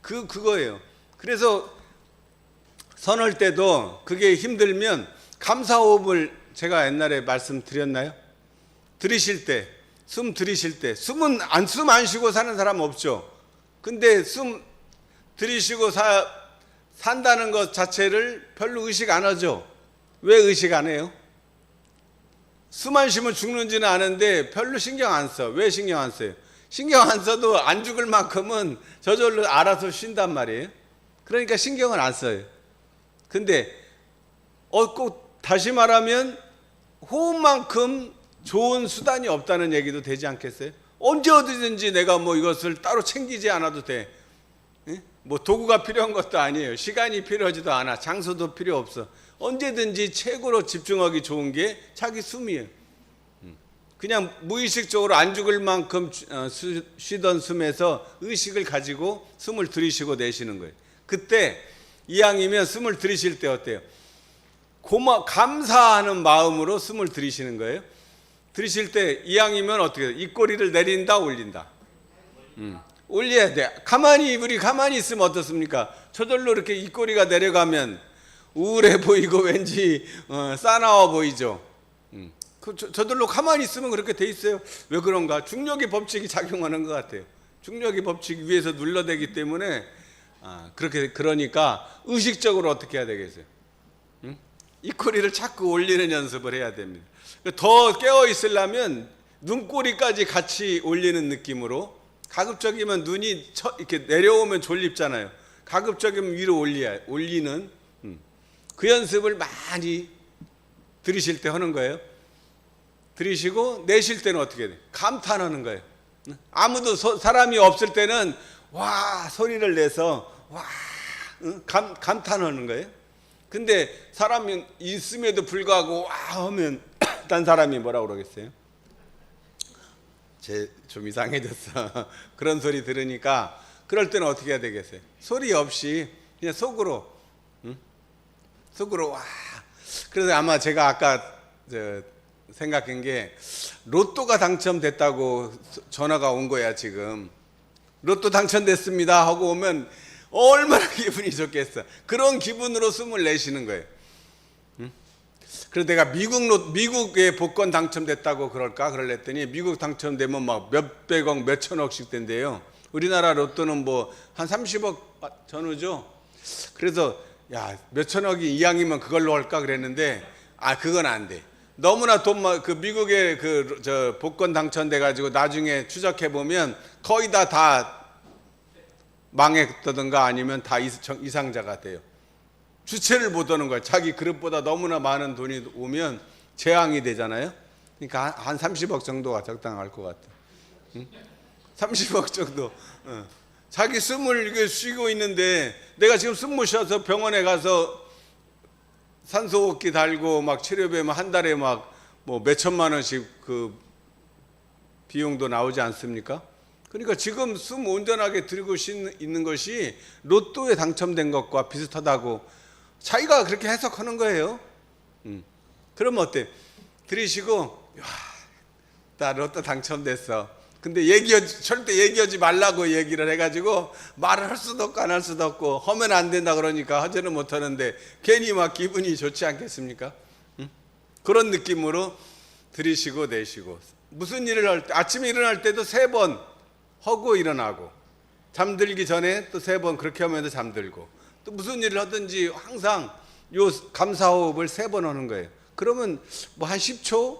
그거예요. 그래서 선할 때도 그게 힘들면 감사호흡을 제가 옛날에 말씀드렸나요? 들이실 때, 숨 들이실 때, 숨 안 쉬고 사는 사람 없죠. 근데 숨 들이쉬고 산다는 것 자체를 별로 의식 안 하죠. 왜 의식 안 해요? 숨 안 쉬면 죽는지는 아는데 별로 신경 안 써. 왜 신경 안 써요? 신경 안 써도 안 죽을 만큼은 저절로 알아서 쉰단 말이에요. 그러니까 신경을 안 써요. 근데 꼭 다시 말하면 호흡만큼 좋은 수단이 없다는 얘기도 되지 않겠어요? 언제 어디든지 내가 뭐 이것을 따로 챙기지 않아도 돼. 뭐 도구가 필요한 것도 아니에요. 시간이 필요하지도 않아. 장소도 필요 없어. 언제든지 최고로 집중하기 좋은 게 자기 숨이에요. 그냥 무의식적으로 안 죽을 만큼 쉬던 숨에서 의식을 가지고 숨을 들이쉬고 내쉬는 거예요. 그때 이왕이면 숨을 들이쉴 때 어때요? 감사하는 마음으로 숨을 들이쉬는 거예요. 들이쉴 때 이왕이면 어떻게 해요? 입꼬리를 내린다 올린다. 올려야 돼. 우리 가만히 있으면 어떻습니까? 저절로 이렇게 입꼬리가 내려가면 우울해 보이고 왠지 싸나워 보이죠. 저절로 가만히 있으면 그렇게 돼 있어요. 왜 그런가? 중력의 법칙이 작용하는 것 같아요. 중력의 법칙 위에서 눌러대기 때문에 그러니까 의식적으로 어떻게 해야 되겠어요? 입꼬리를 자꾸 올리는 연습을 해야 됩니다. 더 깨어 있으려면 눈꼬리까지 같이 올리는 느낌으로, 가급적이면 눈이 이렇게 내려오면 졸립잖아요. 가급적이면 위로 올리는 그 연습을 많이 들이실 때 하는 거예요. 들이쉬고 내쉴 때는 어떻게 돼? 감탄하는 거예요. 아무도 사람이 없을 때는 와 소리를 내서 와 감탄하는 거예요. 근데 사람이 있음에도 불구하고 와 하면 딴 사람이 뭐라고 그러겠어요? 좀 이상해졌어. 그런 소리 들으니까 그럴 때는 어떻게 해야 되겠어요? 소리 없이 그냥 속으로 와. 그래서 아마 제가 아까 생각한 게 로또가 당첨됐다고 전화가 온 거야. 지금 로또 당첨됐습니다 하고 오면 얼마나 기분이 좋겠어. 그런 기분으로 숨을 내쉬는 거예요. 그래서 내가 미국에 복권 당첨됐다고 그럴랬더니 미국 당첨되면 막 몇백억 몇천억씩 된대요. 우리나라 로또는 뭐 한 30억 전후죠. 그래서 야 몇천억이 이왕이면 그걸로 할까 그랬는데 그건 안 돼. 너무나 그 미국에 저 복권 당첨돼 가지고 나중에 추적해 보면 거의 다 망했다든가 아니면 다 이상자가 돼요. 주체를 못 하는 거예요. 자기 그릇보다 너무나 많은 돈이 오면 재앙이 되잖아요. 그러니까 한 30억 정도가 적당할 것 같아요. 30억 정도. 자기 숨을 이렇게 쉬고 있는데 내가 지금 숨 못 쉬어서 병원에 가서 산소호흡기 달고 막 치료비면 한 달에 막 뭐 몇천만 원씩 그 비용도 나오지 않습니까? 그러니까 지금 숨 온전하게 들이고 있는 것이 로또에 당첨된 것과 비슷하다고 자기가 그렇게 해석하는 거예요. 그러면 어때? 들이쉬고 나 로또 당첨됐어. 근데 절대 얘기하지 말라고 얘기를 해가지고 말을 할 수도 없고 안 할 수도 없고 하면 안 된다 그러니까 하지는 못하는데 괜히 막 기분이 좋지 않겠습니까? 그런 느낌으로 들이쉬고 내쉬고 무슨 일을 할 때 아침에 일어날 때도 3번 하고 일어나고 잠들기 전에 또 3번 그렇게 하면서 잠들고 또 무슨 일을 하든지 항상 요 감사호흡을 3번 하는 거예요. 그러면 뭐 한 10초,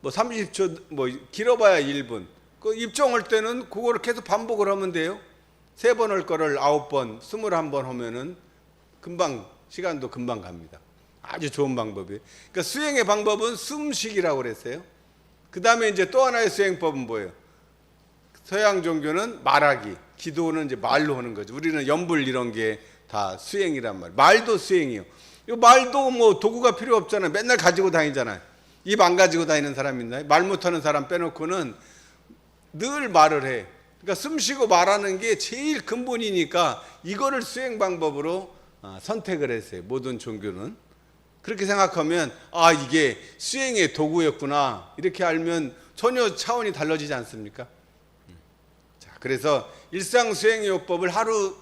뭐 30초, 뭐 길어봐야 1분. 그 입종할 때는 그거를 계속 반복을 하면 돼요. 3번 할 거를 9번, 21번 하면은 금방 시간도 금방 갑니다. 아주 좋은 방법이에요. 그러니까 수행의 방법은 숨쉬기라고 그랬어요. 그 다음에 이제 또 하나의 수행법은 뭐예요? 서양 종교는 말하기, 기도는 이제 말로 하는 거죠. 우리는 염불 이런 게 다 수행이란 말이에요. 말도 수행이요. 이 말도 뭐 도구가 필요 없잖아요. 맨날 가지고 다니잖아요. 입 안 가지고 다니는 사람 있나요? 말 못하는 사람 빼놓고는 늘 말을 해. 그러니까 숨 쉬고 말하는 게 제일 근본이니까 이거를 수행 방법으로 선택을 했어요. 모든 종교는. 그렇게 생각하면 아 이게 수행의 도구였구나 이렇게 알면 전혀 차원이 달라지지 않습니까? 자, 그래서 일상 수행요법을 하루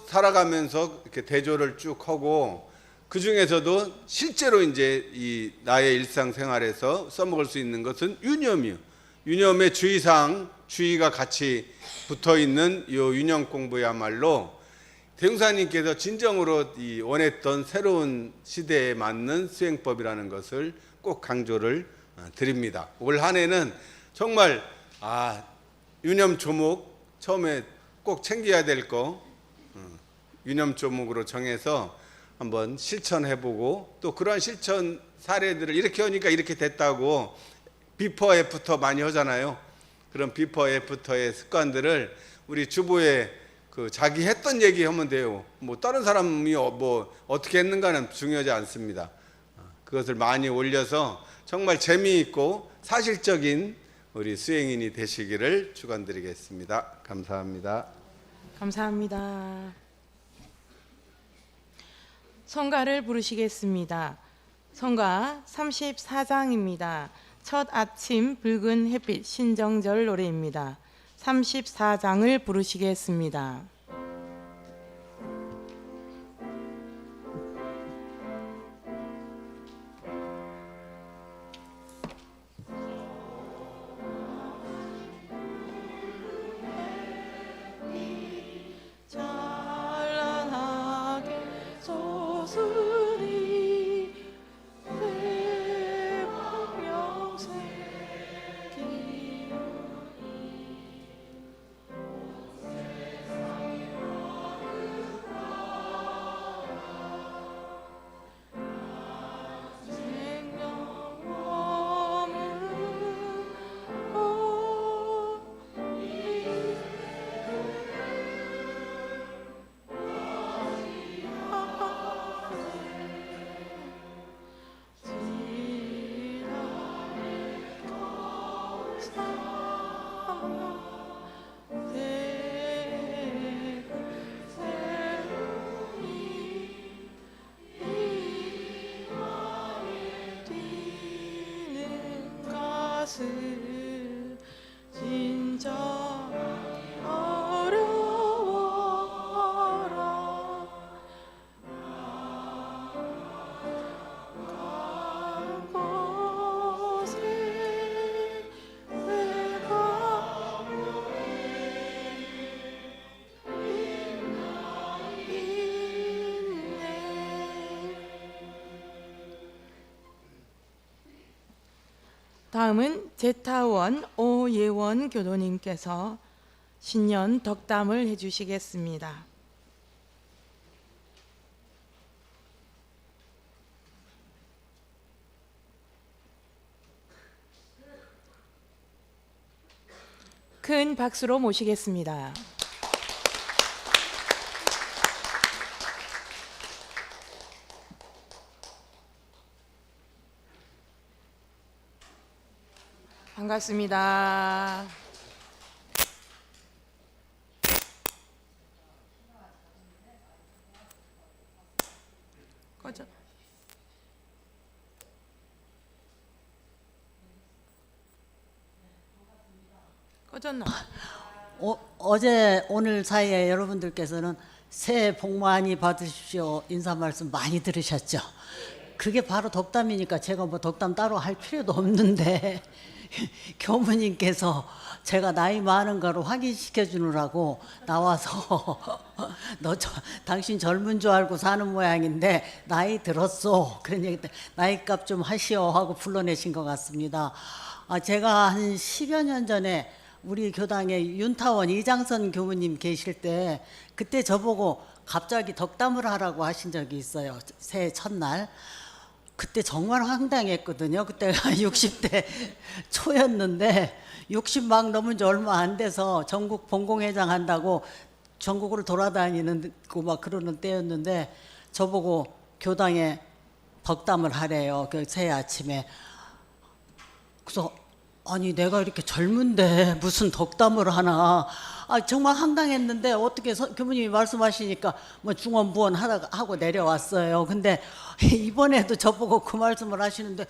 살아가면서 이렇게 대조를 쭉 하고 그 중에서도 실제로 이제 이 나의 일상생활에서 써먹을 수 있는 것은 유념이요. 유념의 주의사항, 주의가 같이 붙어 있는 이 유념 공부야말로 대웅사님께서 진정으로 이 원했던 새로운 시대에 맞는 수행법이라는 것을 꼭 강조를 드립니다. 올 한 해는 정말 유념 조목 처음에 꼭 챙겨야 될 거 유념 조목으로 정해서 한번 실천해보고 또 그런 실천 사례들을 이렇게 하니까 이렇게 됐다고 비포 애프터 많이 하잖아요. 그런 비포 애프터의 습관들을 우리 주부에 그 자기 했던 얘기 하면 돼요. 뭐 다른 사람이 뭐 어떻게 했는가는 중요하지 않습니다. 그것을 많이 올려서 정말 재미있고 사실적인 우리 수행인이 되시기를 축원드리겠습니다. 감사합니다. 감사합니다. 성가를 부르시겠습니다. 성가 34장입니다. 첫 아침 붉은 햇빛 신정절 노래입니다. 34장을 부르시겠습니다. 진짜 어려워라 간 곳에 내가 있네. 다음은 제타원 오예원 교도님께서 신년 덕담을 해주시겠습니다. 큰 박수로 모시겠습니다. 반갑습니다. 꺼져. 꺼졌나? 어제 오늘 사이에 여러분들께서는 새해 복 많이 받으십시오 인사 말씀 많이 들으셨죠? 그게 바로 덕담이니까 제가 뭐 덕담 따로 할 필요도 없는데 교무님께서 제가 나이 많은 거를 확인시켜 주느라고 나와서 당신 젊은 줄 알고 사는 모양인데 나이 들었어. 그런 얘기 때 나이값 좀 하시오 하고 불러내신 것 같습니다. 제가 한 10여 년 전에 우리 교당에 윤타원 이장선 교무님 계실 때 그때 저보고 갑자기 덕담을 하라고 하신 적이 있어요. 새해 첫날. 그때 정말 황당했거든요. 그때가 60대 초였는데 60 막 넘은 지 얼마 안 돼서 전국 본공회장 한다고 전국을 돌아다니는 막 그러는 때였는데 저보고 교당에 덕담을 하래요. 그 새해 아침에. 그래서 아니 내가 이렇게 젊은데 무슨 덕담을 하나. 정말 황당했는데 어떻게 교무님이 말씀하시니까 뭐 중언부언 하고 내려왔어요. 근데 이번에도 저보고 그 말씀을 하시는데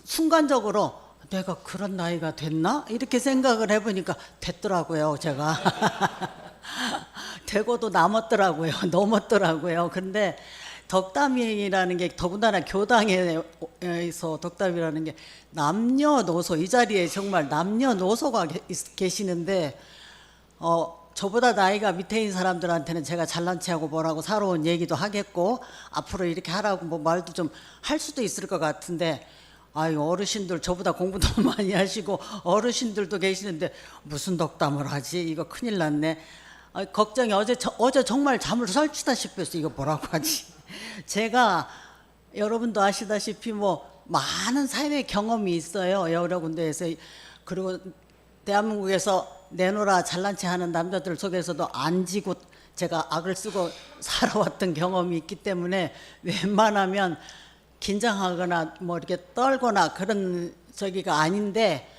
순간적으로 내가 그런 나이가 됐나? 이렇게 생각을 해보니까 됐더라고요, 제가. 되고도 남았더라고요. 넘었더라고요. 근데 덕담이라는 게 더군다나 교당에서 덕담이라는 게 남녀노소, 이 자리에 정말 남녀노소가 계시는데 저보다 나이가 밑에인 사람들한테는 제가 잘난 체하고 뭐라고 살아온 얘기도 하겠고 앞으로 이렇게 하라고 뭐 말도 좀 할 수도 있을 것 같은데 어르신들 저보다 공부도 많이 하시고 어르신들도 계시는데 무슨 덕담을 하지? 이거 큰일 났네. 걱정이 어제 정말 잠을 설치다시피 했어요. 이거 뭐라고 하지? 제가 여러분도 아시다시피 뭐 많은 삶의 경험이 있어요. 여러 군데에서. 그리고 대한민국에서 내노라 잘난 체 하는 남자들 속에서도 안 지고 제가 악을 쓰고 살아왔던 경험이 있기 때문에 웬만하면 긴장하거나 뭐 이렇게 떨거나 그런 저기가 아닌데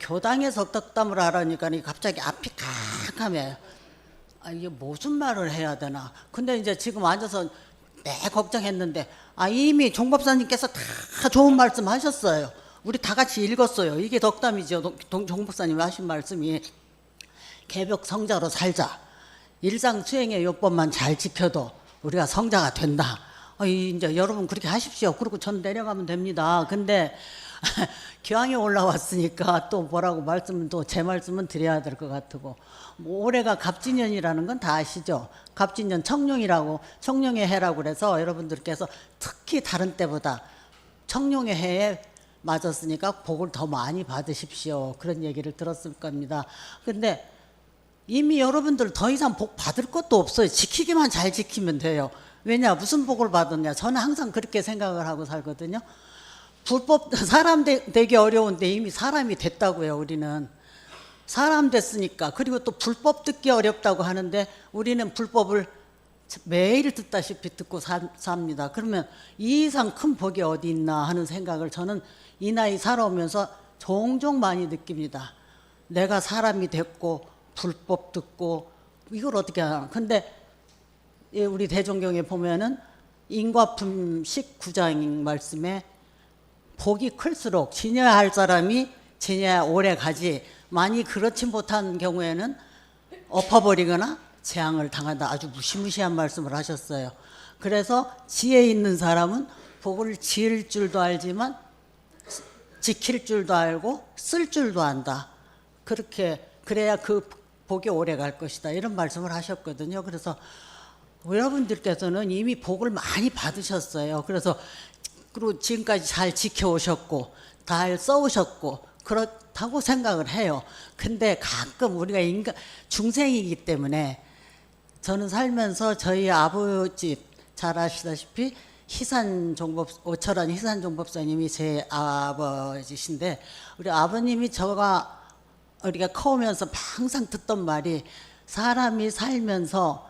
교당에서 덕담을 하라니까 갑자기 앞이 캄캄해요. 이게 무슨 말을 해야 되나. 근데 이제 지금 앉아서 매 걱정했는데 이미 종법사님께서 다 좋은 말씀 하셨어요. 우리 다 같이 읽었어요. 이게 덕담이죠. 종법사님 하신 말씀이 개벽 성자로 살자. 일상 수행의 요법만 잘 지켜도 우리가 성자가 된다. 이제 여러분 그렇게 하십시오. 그리고 전 내려가면 됩니다. 근데 기왕에 올라왔으니까 또 뭐라고 제 말씀은 드려야 될 것 같고 뭐 올해가 갑진년이라는 건 다 아시죠? 갑진년 청룡이라고 청룡의 해라고 그래서 여러분들께서 특히 다른 때보다 청룡의 해에 맞았으니까 복을 더 많이 받으십시오. 그런 얘기를 들었을 겁니다. 근데 이미 여러분들 더 이상 복 받을 것도 없어요. 지키기만 잘 지키면 돼요. 왜냐? 무슨 복을 받았냐? 저는 항상 그렇게 생각을 하고 살거든요. 불법 사람 되기 어려운데 이미 사람이 됐다고요. 우리는 사람 됐으니까. 그리고 또 불법 듣기 어렵다고 하는데 우리는 불법을 매일 듣다시피 듣고 삽니다. 그러면 이 이상 큰 복이 어디 있나 하는 생각을 저는 이 나이 살아오면서 종종 많이 느낍니다. 내가 사람이 됐고 불법 듣고 이걸 어떻게 하나. 근데 우리 대종경에 보면은 인과품 19장 말씀에 복이 클수록 지녀야 할 사람이 지녀야 오래 가지, 많이 그렇지 못한 경우에는 엎어버리거나 재앙을 당한다. 아주 무시무시한 말씀을 하셨어요. 그래서 지혜 있는 사람은 복을 지을 줄도 알지만 지킬 줄도 알고 쓸 줄도 안다. 그래야 그 복이 오래 갈 것이다. 이런 말씀을 하셨거든요. 그래서 여러분들께서는 이미 복을 많이 받으셨어요. 그리고 지금까지 잘 지켜오셨고 잘 써오셨고 그렇다고 생각을 해요. 근데 가끔 우리가 중생이기 때문에 저는 살면서 저희 아버지 잘 아시다시피 오철원 희산종법사님이 제 아버지신데 우리 아버님이 우리가 커오면서 항상 듣던 말이 사람이 살면서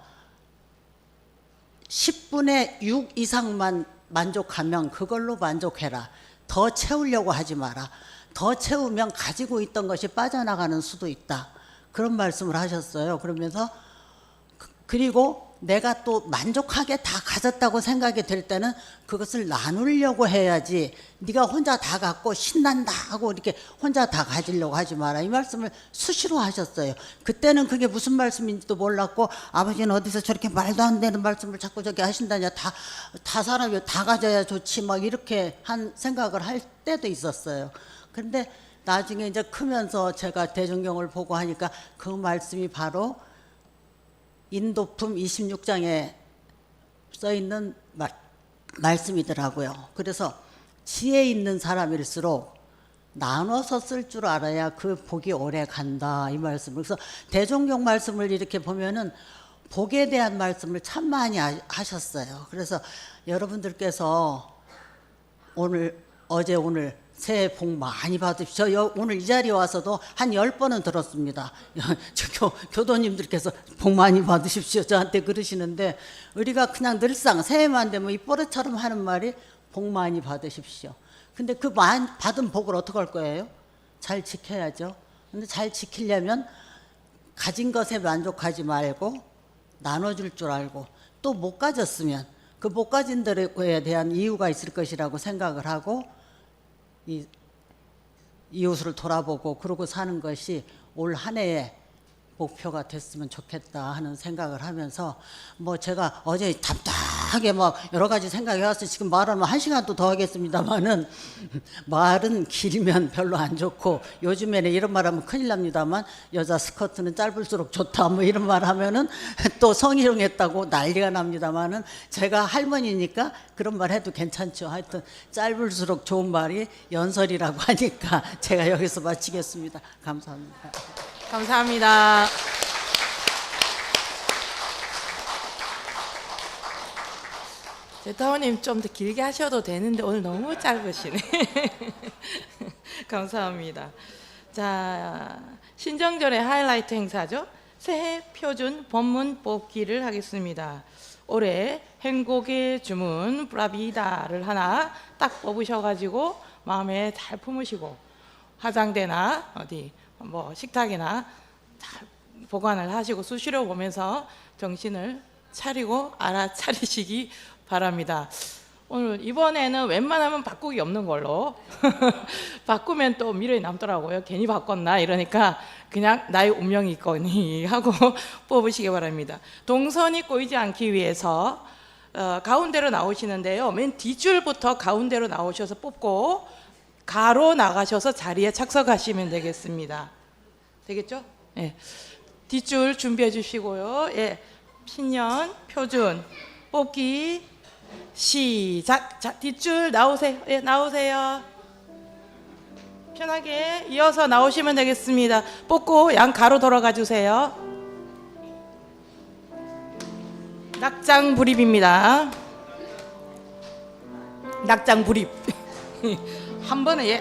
10분의 6 이상만 만족하면 그걸로 만족해라. 더 채우려고 하지 마라. 더 채우면 가지고 있던 것이 빠져나가는 수도 있다. 그런 말씀을 하셨어요. 그러면서 그리고 내가 또 만족하게 다 가졌다고 생각이 될 때는 그것을 나누려고 해야지 네가 혼자 다 갖고 신난다 하고 이렇게 혼자 다 가지려고 하지 마라. 이 말씀을 수시로 하셨어요. 그때는 그게 무슨 말씀인지도 몰랐고 아버지는 어디서 저렇게 말도 안 되는 말씀을 자꾸 저기 하신다냐. 다 사람이 다 가져야 좋지 막 이렇게 한 생각을 할 때도 있었어요. 그런데 나중에 이제 크면서 제가 대종경을 보고 하니까 그 말씀이 바로 인도품 26장에 써 있는 말씀이더라고요. 그래서 지혜 있는 사람일수록 나눠서 쓸 줄 알아야 그 복이 오래 간다 이 말씀. 그래서 대종경 말씀을 이렇게 보면은 복에 대한 말씀을 참 많이 하셨어요. 그래서 여러분들께서 어제 오늘 새해 복 많이 받으십시오. 오늘 이 자리에 와서도 한 10번은 들었습니다. 교도님들께서 복 많이 받으십시오. 저한테 그러시는데 우리가 그냥 늘상 새해만 되면 입버릇처럼 하는 말이 복 많이 받으십시오. 근데 그 받은 복을 어떻게 할 거예요? 잘 지켜야죠. 근데 잘 지키려면 가진 것에 만족하지 말고 나눠줄 줄 알고 또 못 가졌으면 그 못 가진 데에 대한 이유가 있을 것이라고 생각을 하고 이웃을 돌아보고 그러고 사는 것이 올 한 해의 목표가 됐으면 좋겠다 하는 생각을 하면서 뭐 제가 어제 답답하게 막 여러 가지 생각이 와서 지금 말하면 1시간도 더 하겠습니다만은 말은 길면 별로 안 좋고 요즘에는 이런 말하면 큰일 납니다만 여자 스커트는 짧을수록 좋다 뭐 이런 말 하면은 또 성희롱했다고 난리가 납니다만은 제가 할머니니까 그런 말 해도 괜찮죠. 하여튼 짧을수록 좋은 말이 연설이라고 하니까 제가 여기서 마치겠습니다. 감사합니다. 감사합니다. 제타오님 좀 더 길게 하셔도 되는데 오늘 너무 짧으시네. 감사합니다. 자, 신정절의 하이라이트 행사죠. 새해 표준 본문 뽑기를 하겠습니다. 올해 행복의 주문 브라비다를 하나 딱 뽑으셔가지고 마음에 잘 품으시고 화장대나 어디 뭐 식탁이나 잘 보관을 하시고 수시로 보면서 정신을 차리고 알아차리시기 바랍니다. 오늘 이번에는 웬만하면 바꾸기 없는 걸로 바꾸면 또 미련이 남더라고요. 괜히 바꿨나 이러니까 그냥 나의 운명이 있거니 하고 뽑으시기 바랍니다. 동선이 꼬이지 않기 위해서 가운데로 나오시는데요. 맨 뒷줄부터 가운데로 나오셔서 뽑고 가로 나가셔서 자리에 착석하시면 되겠습니다. 되겠죠? 예. 뒷줄 준비해 주시고요. 예. 신년 표준 뽑기 시작. 자, 뒷줄 나오세요. 예, 나오세요. 편하게 이어서 나오시면 되겠습니다. 뽑고 양 가로 돌아가 주세요. 낙장 불입입니다. 낙장 불입. 한 번에 예,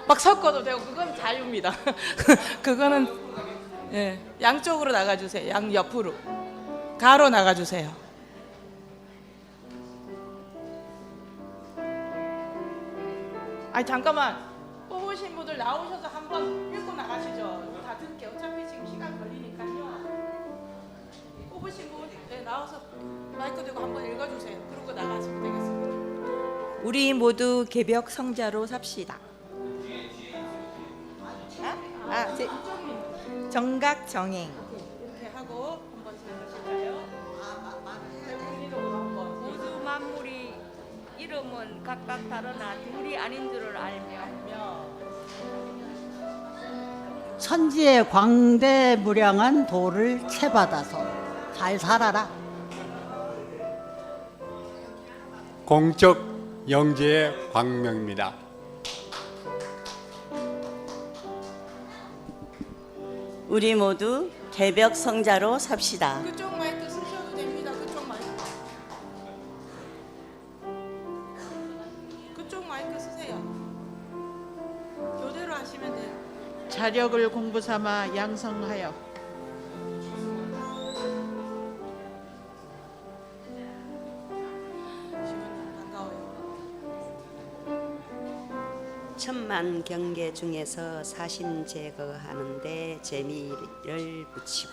막 섞어도 되고 그건 자유입니다. 그거는 예, 양쪽으로 나가주세요. 양 옆으로 가로 나가주세요. 아니 잠깐만 뽑으신 분들 나오셔서 한번 읽고 나가시죠. 다 듣게 어차피 지금 시간 걸리니까요. 뽑으신 분 네, 나와서 마이크 대고 한번 읽어주세요. 그러고 나가시면 되겠습니다. 우리 모두 개벽 성자로 삽시다. 정각 정행. 이렇게 하고 한번 해주실까요? 모두 만물이 이름은 각각 다르나 둘이 아닌 줄을 알며 천지의 광대무량한 도를 채받아서 잘 살아라. 공적 영재의 광명입니다. 우리 모두 개벽 성자로 삽시다. 그쪽 마이크 쓰셔도 됩니다. 그쪽 마이크. 그쪽 마이크 쓰세요. 교대로 하시면 돼요. 자력을 공부 삼아 양성하여 반가워요. 천만 경계 중에서 사심 제거하는데 재미를 붙이고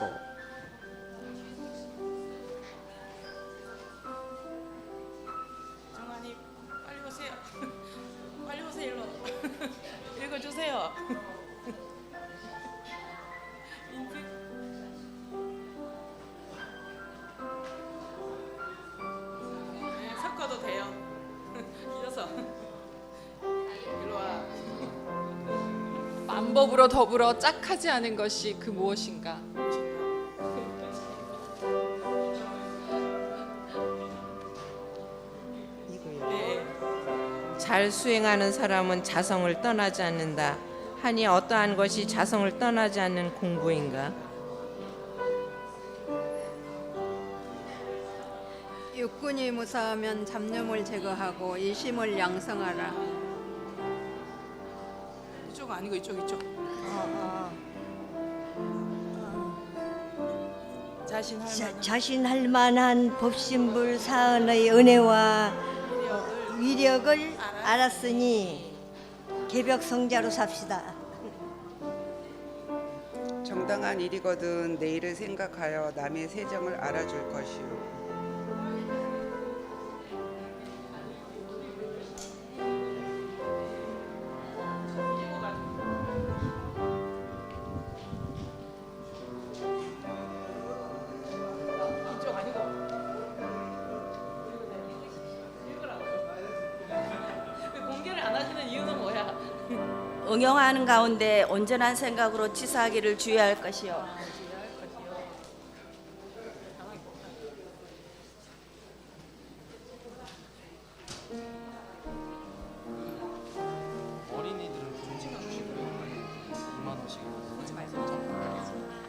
정환이 빨리 오세요. 빨리 오세요 일로. 읽어주세요. 네, 섞어도 돼요. 이어서 일로 와. 방법으로 더불어 짝하지 않은 것이 그 무엇인가? 잘 수행하는 사람은 자성을 떠나지 않는다. 하니 어떠한 것이 자성을 떠나지 않는 공부인가? 육군이 무사하면 잡념을 제거하고 이심을 양성하라. 이쪽 아니고 이쪽. 자신할 만한 법신불 사언의 은혜와 위력을 알았으니 개벽성자로 삽시다. 정당한 일이거든 내일을 생각하여 남의 세정을 알아줄 것이요. 이쪽 아니고. 공개를 안 하시는 이유는 뭐야? 응용하는 가운데 온전한 생각으로 치사하기를 주의할 것이요. 어린이들은 금지가 주시고요. 2만 원씩. 하지 마세요.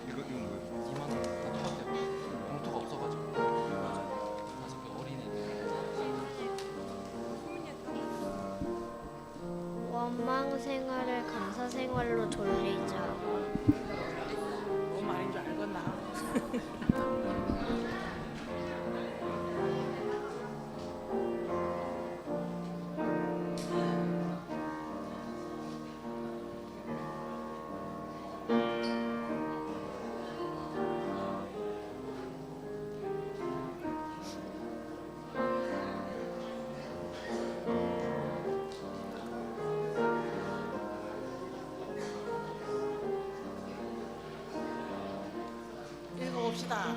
이건 뭐예요? 2만 원. 다 똑같아요. 봉투가 없어가지고. 그래서 그 어린이들. 원망 생활을 감사 생활로 돌리자. 뭔 말인 줄 알겠나? 읽어봅시다.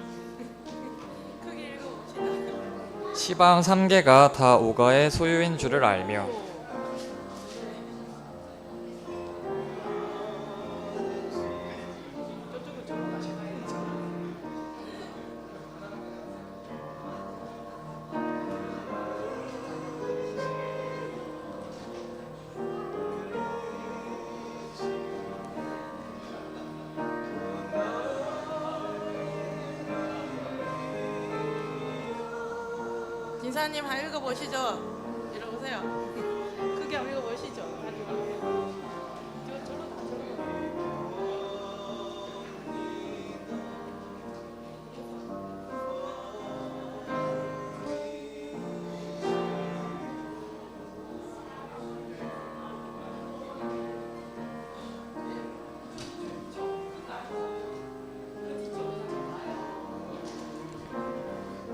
크게 읽어봅시다. 시방 3개가 다 오가의 소유인 줄을 알며 진사님 한번 읽어보시죠. 이러보세요. 크게 한번 읽어보시죠.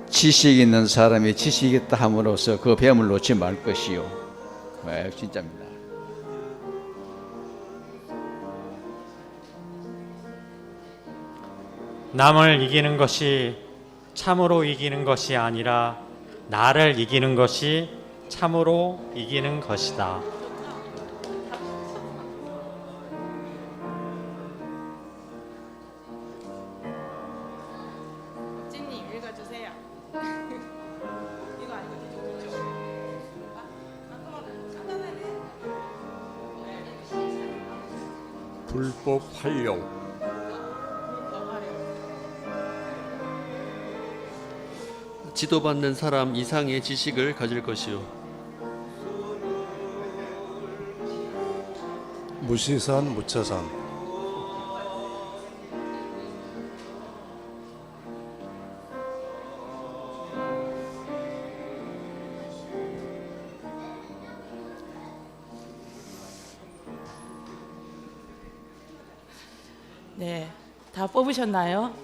지식 있는 사람이 지식 있다 함으로써 그 배움을 놓지 말 것이요. 진짜입니다. 남을 이기는 것이 참으로 이기는 것이 아니라 나를 이기는 것이 참으로 이기는 것이다. 찐님 읽어주세요. 이거 아니고 이쪽. 불법 활용. 지도받는 사람 이상의 지식을 가질 것이요. 무시산 무처산. 네, 다 뽑으셨나요?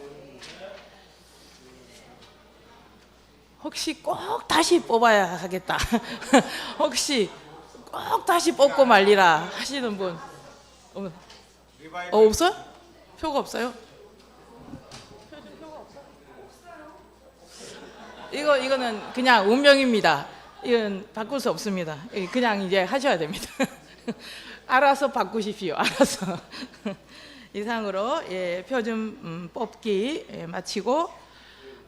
혹시 꼭 다시 뽑아야 하겠다. 혹시 꼭 다시 뽑고 말리라 하시는 분 없어요? 표가 없어요? 이거는 그냥 운명입니다. 이건 바꿀 수 없습니다. 그냥 이제 하셔야 됩니다. 알아서 바꾸십시오. 알아서. 이상으로 예, 표준 뽑기 마치고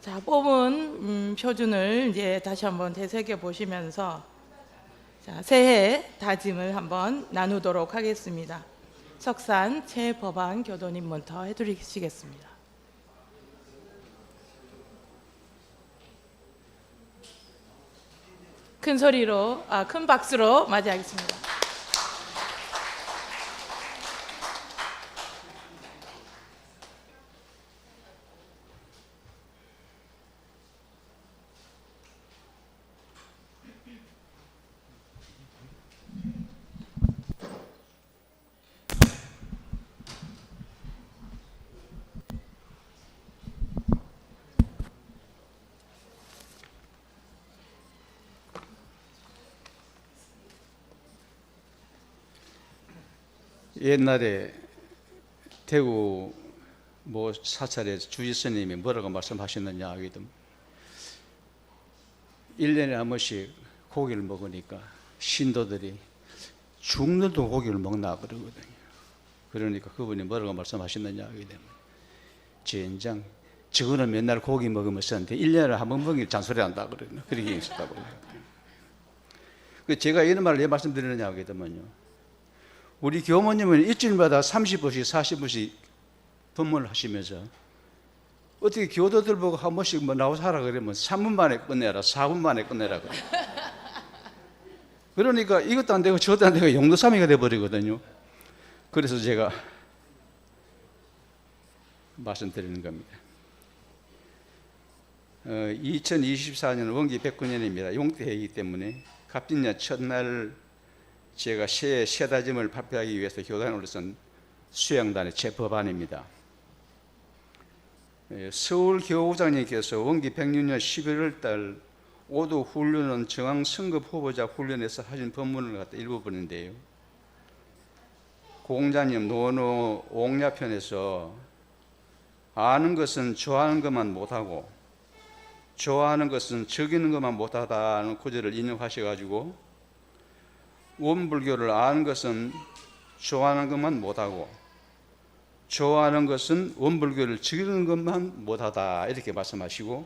자 뽑은 표준을 이제 다시 한번 되새겨 보시면서 자, 새해 다짐을 한번 나누도록 하겠습니다. 석산 최법안 교도님부터 해드리시겠습니다. 큰 소리로, 큰 박수로 맞이하겠습니다. 옛날에 대구 뭐 사찰에서 주지스님이 뭐라고 말씀하셨느냐 하기도 1년에 한 번씩 고기를 먹으니까 신도들이 죽는도 고기를 먹나 그러거든요. 그러니까 그분이 뭐라고 말씀하셨느냐 하게 되면 젠장 저거는 맨날 고기 먹으면서 하는데 1년에 한 번 먹으면 잔소리 한다 그러거든요. 그렇게 있었다고 그래요. 제가 이런 말을 왜 말씀드리느냐 하게 되면요, 우리 교모님은 일주일마다 30분씩 40분씩 법문을 하시면서 어떻게 교도들 보고 한 번씩 뭐 나와서 하라 그러면 3분 만에 끝내라 4분 만에 끝내라 그래요. 그러니까 이것도 안 되고 저것도 안 되고 용도삼이가 돼버리거든요. 그래서 제가 말씀드리는 겁니다. 2024년 원기 109년입니다. 용태이기 때문에 갑진년 첫날 제가 새해 새다짐을 발표하기 위해서 교단에 올라선 수양단의 제법안입니다. 서울교구장님께서 원기 106년 11월 달 5도 훈련은 정황승급 후보자 훈련에서 하신 법문을 갖다 일부분인데요. 공자님 노노 옥야편에서 아는 것은 좋아하는 것만 못하고 좋아하는 것은 즐기는 것만 못하다는 구절을 인용하셔가지고 원불교를 아는 것은 좋아하는 것만 못하고 좋아하는 것은 원불교를 즐기는 것만 못하다 이렇게 말씀하시고,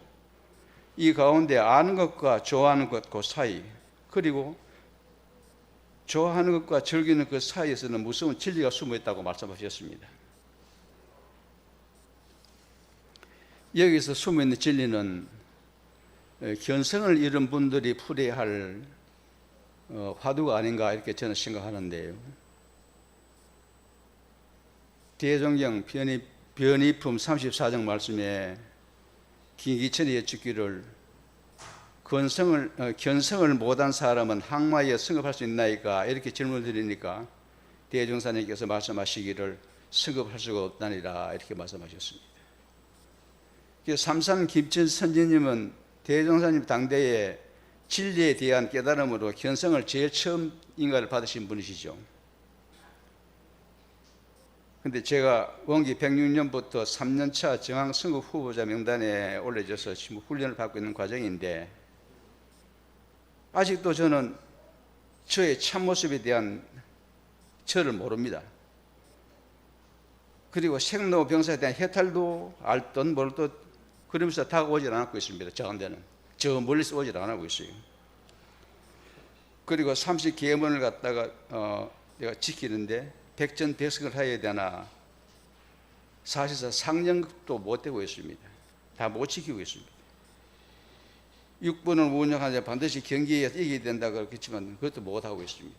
이 가운데 아는 것과 좋아하는 것 그 사이, 그리고 좋아하는 것과 즐기는 그 사이에서는 무서운 진리가 숨어 있다고 말씀하셨습니다. 여기서 숨어 있는 진리는 견성을 잃은 분들이 풀어야 할 화두가 아닌가 이렇게 저는 생각하는데요. 대종경 변이품 34장 말씀에 김기천이 여쭙기를 견성을 못한 사람은 항마에 승급할 수 있나이까 이렇게 질문을 드리니까 대종사님께서 말씀하시기를 승급할 수가 없다니라 이렇게 말씀하셨습니다. 삼산 김천 선지님은 대종사님 당대에 진리에 대한 깨달음으로 견성을 제일 처음 인가를 받으신 분이시죠. 근데 제가 원기 106년부터 3년차 정황승급 후보자 명단에 올려져서 지금 훈련을 받고 있는 과정인데 아직도 저는 저의 참모습에 대한 저를 모릅니다. 그리고 생로병사에 대한 해탈도 알듯 모르듯 그러면서 다가오질 않고 있습니다. 저한테는 저 멀리서 오질 않고 있어요. 그리고 30계명을 갖다가 내가 지키는데 백전백승을 해야 되나 사실상 상령도 못 되고 있습니다. 다 못 지키고 있습니다. 6번을 운영하자 반드시 경기에 이겨야 된다 그렇겠지만 그것도 못하고 있습니다.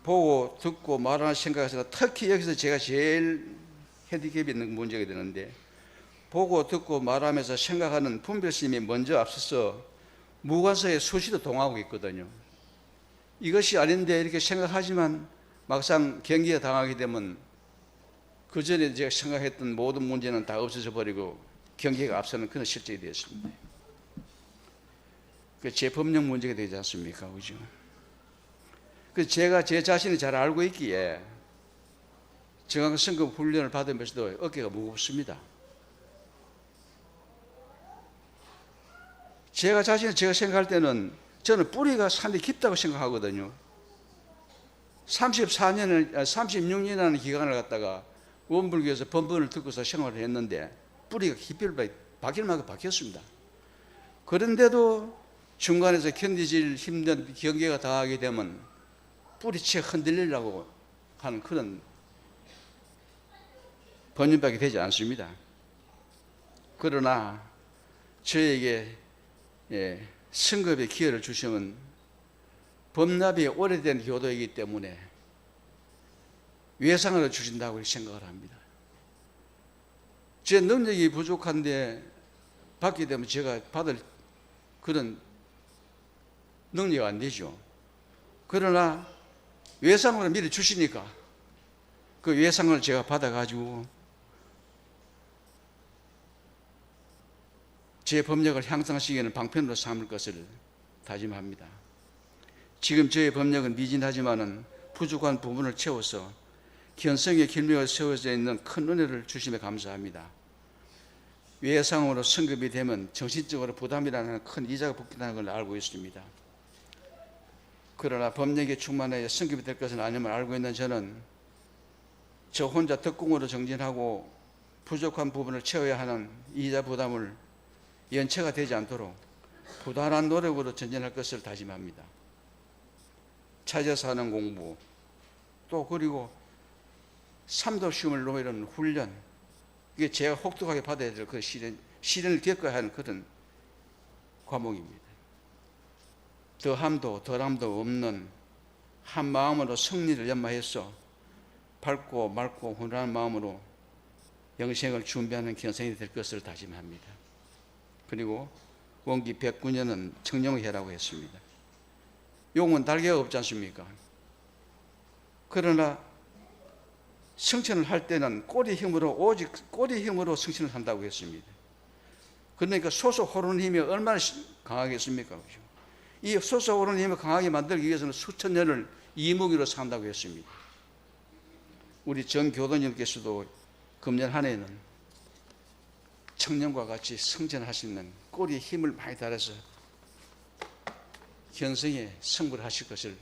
보고 듣고 말하는 생각에서 특히 여기서 제가 제일 핸디캡이 있는 문제가 되는데, 보고 듣고 말하면서 생각하는 분별심이 먼저 앞서서 무관사의 수시도 동하고 있거든요. 이것이 아닌데 이렇게 생각하지만 막상 경기에 당하게 되면 그 전에 제가 생각했던 모든 문제는 다 없어져 버리고 경기가 앞서는 그런 실정이 되었습니다. 그 제법령 문제가 되지 않습니까? 그죠? 그 제가 제 자신을 잘 알고 있기에 정황승급 훈련을 받으면서도 어깨가 무겁습니다. 제가 자신을 제가 생각할 때는 저는 뿌리가 상당히 깊다고 생각하거든요. 36년이라는 기간을 갖다가 원불교에서 법문을 듣고서 생활을 했는데 뿌리가 깊이 박힐 만큼 박혔습니다. 그런데도 중간에서 견디질 힘든 경계가 닿게 되면 뿌리채 흔들리려고 하는 그런 번연밖에 되지 않습니다. 그러나 저에게 승급의 기회를 주시면 법납이 오래된 교도이기 때문에 외상을 주신다고 생각을 합니다. 제 능력이 부족한데 받게 되면 제가 받을 그런 능력이 안 되죠. 그러나 외상으로 미리 주시니까 그 외상을 제가 받아가지고 제 법력을 향상시키는 방편으로 삼을 것을 다짐합니다. 지금 저의 법력은 미진하지만은 부족한 부분을 채워서 견성의 길명을 세워져 있는 큰 은혜를 주심에 감사합니다. 외상으로 승급이 되면 정신적으로 부담이라는 큰 이자가 붙는다는 걸 알고 있습니다. 그러나 법력에 충만하여 승급이 될 것은 아님을 알고 있는 저는 저 혼자 덕공으로 정진하고 부족한 부분을 채워야 하는 이자 부담을 연체가 되지 않도록 부단한 노력으로 전진할 것을 다짐합니다. 찾아서 하는 공부, 또 그리고 삼도 시험을 놓으려는 훈련, 이게 제가 혹독하게 받아야 될 그 시련을 겪어야 하는 그런 과목입니다. 더함도 덜함도 없는 한 마음으로 승리를 연마해서 밝고 맑고 훈훈한 마음으로 영생을 준비하는 견성이 될 것을 다짐합니다. 그리고 원기 109년은 청룡해라고 했습니다. 용은 달개가 없지 않습니까? 그러나 승천을 할 때는 꼬리 힘으로, 오직 꼬리 힘으로 승천을 한다고 했습니다. 그러니까 솟아오르는 힘이 얼마나 강하겠습니까? 이 솟아오르는 힘을 강하게 만들기 위해서는 수천 년을 이무기로 산다고 했습니다. 우리 전 교도님께서도 금년 한 해는 청년과 같이 승천할 수 있는 꼬리에 힘을 많이 달아서 견성에 승부를 하실 것을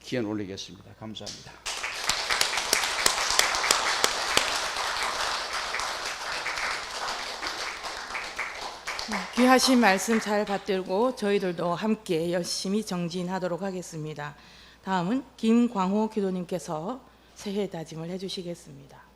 기원 올리겠습니다. 감사합니다. 귀하신 말씀 잘 받들고 저희들도 함께 열심히 정진하도록 하겠습니다. 다음은 김광호 교도님께서 새해 다짐을 해주시겠습니다.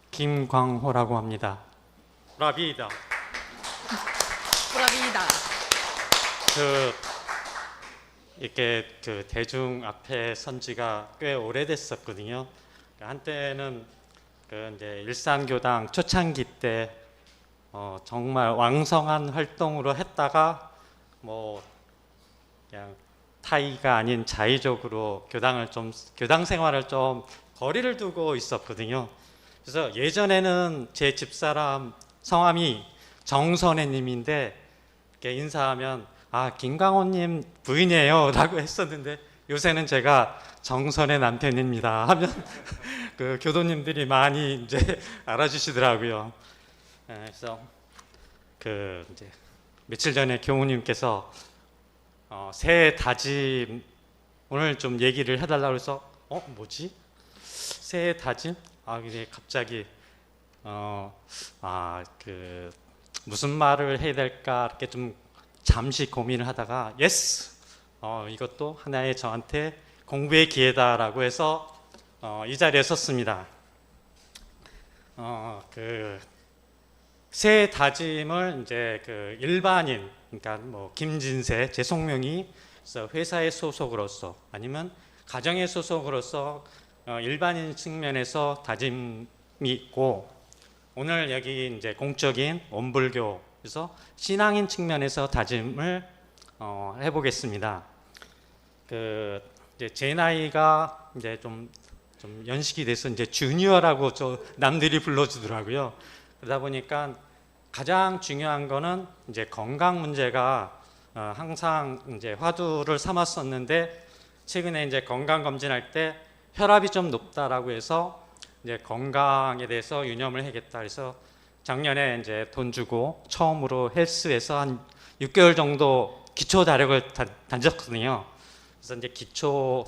김광호라고 합니다. 브라비다. 브라비다. 이렇게 대중 앞에 선 지가 꽤 오래됐었거든요. 한때는 이제 일산교당 초창기 때 정말 왕성한 활동으로 했다가 뭐 그냥 타의가 아닌 자의적으로 교당 생활을 좀 거리를 두고 있었거든요. 그래서 예전에는 제 집사람 성함이 정선혜님인데 이렇게 인사하면 김광호님 부인이에요 라고 했었는데 요새는 제가 정선혜 남편입니다 하면 그 교도님들이 많이 이제 알아주시더라고요. 그래서 이제 며칠 전에 교우님께서 새해 다짐 오늘 좀 얘기를 해달라고 해서 뭐지? 새해 다짐? 이제 갑자기 무슨 말을 해야 될까 이렇게 좀 잠시 고민을 하다가 예스! 이것도 하나의 저한테 공부의 기회다라고 해서 이 자리에 섰습니다. 새해 다짐을 이제 일반인, 그러니까 뭐 김진세, 제 속명이 회사의 소속으로서 아니면 가정의 소속으로서 일반인 측면에서 다짐이 있고 오늘 여기 이제 공적인 원불교에서 신앙인 측면에서 다짐을 해보겠습니다. 이제 제 나이가 이제 좀 연식이 돼서 이제 주니어라고 저 남들이 불러주더라고요. 그러다 보니까 가장 중요한 거는 이제 건강 문제가 항상 이제 화두를 삼았었는데 최근에 이제 건강 검진할 때 혈압이 좀 높다라고 해서 이제 건강에 대해서 유념을 해야겠다. 그래서 작년에 이제 돈 주고 처음으로 헬스에서 한 6개월 정도 기초 다력을 다녔거든요. 그래서 이제 기초